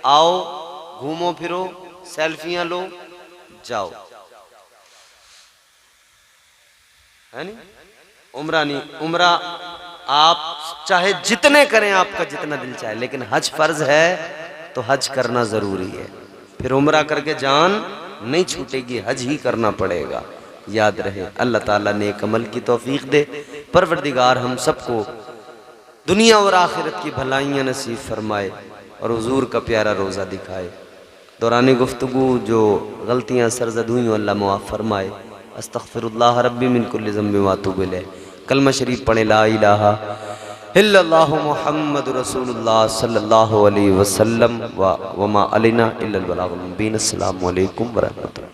आओ, घूमो फिरो, सेल्फियां लो, जाओ, है नहीं? उम्रा नहीं, उम्रा आप चाहे जितने करें, आपका जितना दिल चाहे, लेकिन हज फर्ज है तो हज करना जरूरी है। फिर उम्रा करके जान नहीं छूटेगी, हज ही करना पड़ेगा। याद रहे, अल्लाह ताला नेक अमल की तौफीक दे। परवरदिगार हम सबको दुनिया और आखिरत की भलाइयाँ नसीब फरमाए और हुजूर का प्यारा रोज़ा दिखाए। दौरान गुफ्तगू जो गलतियाँ सरजद हुई अल्लाह मुआफ़ फरमाए। अस्तग़फिरुल्लाह रब्बी मिन कुल्लि ज़ंबिन व अतूबु इलैह। कलमा शरीफ पढ़े ला इलाहा इल्लल्लाहु मुहम्मदुर रसूलुल्लाह सल्लल्लाहु अलैहि वसल्लम व मा अलैना इल्लल बलागुल मुबीन। अस्सलामु अलैकुम व रहमतुल्लाह।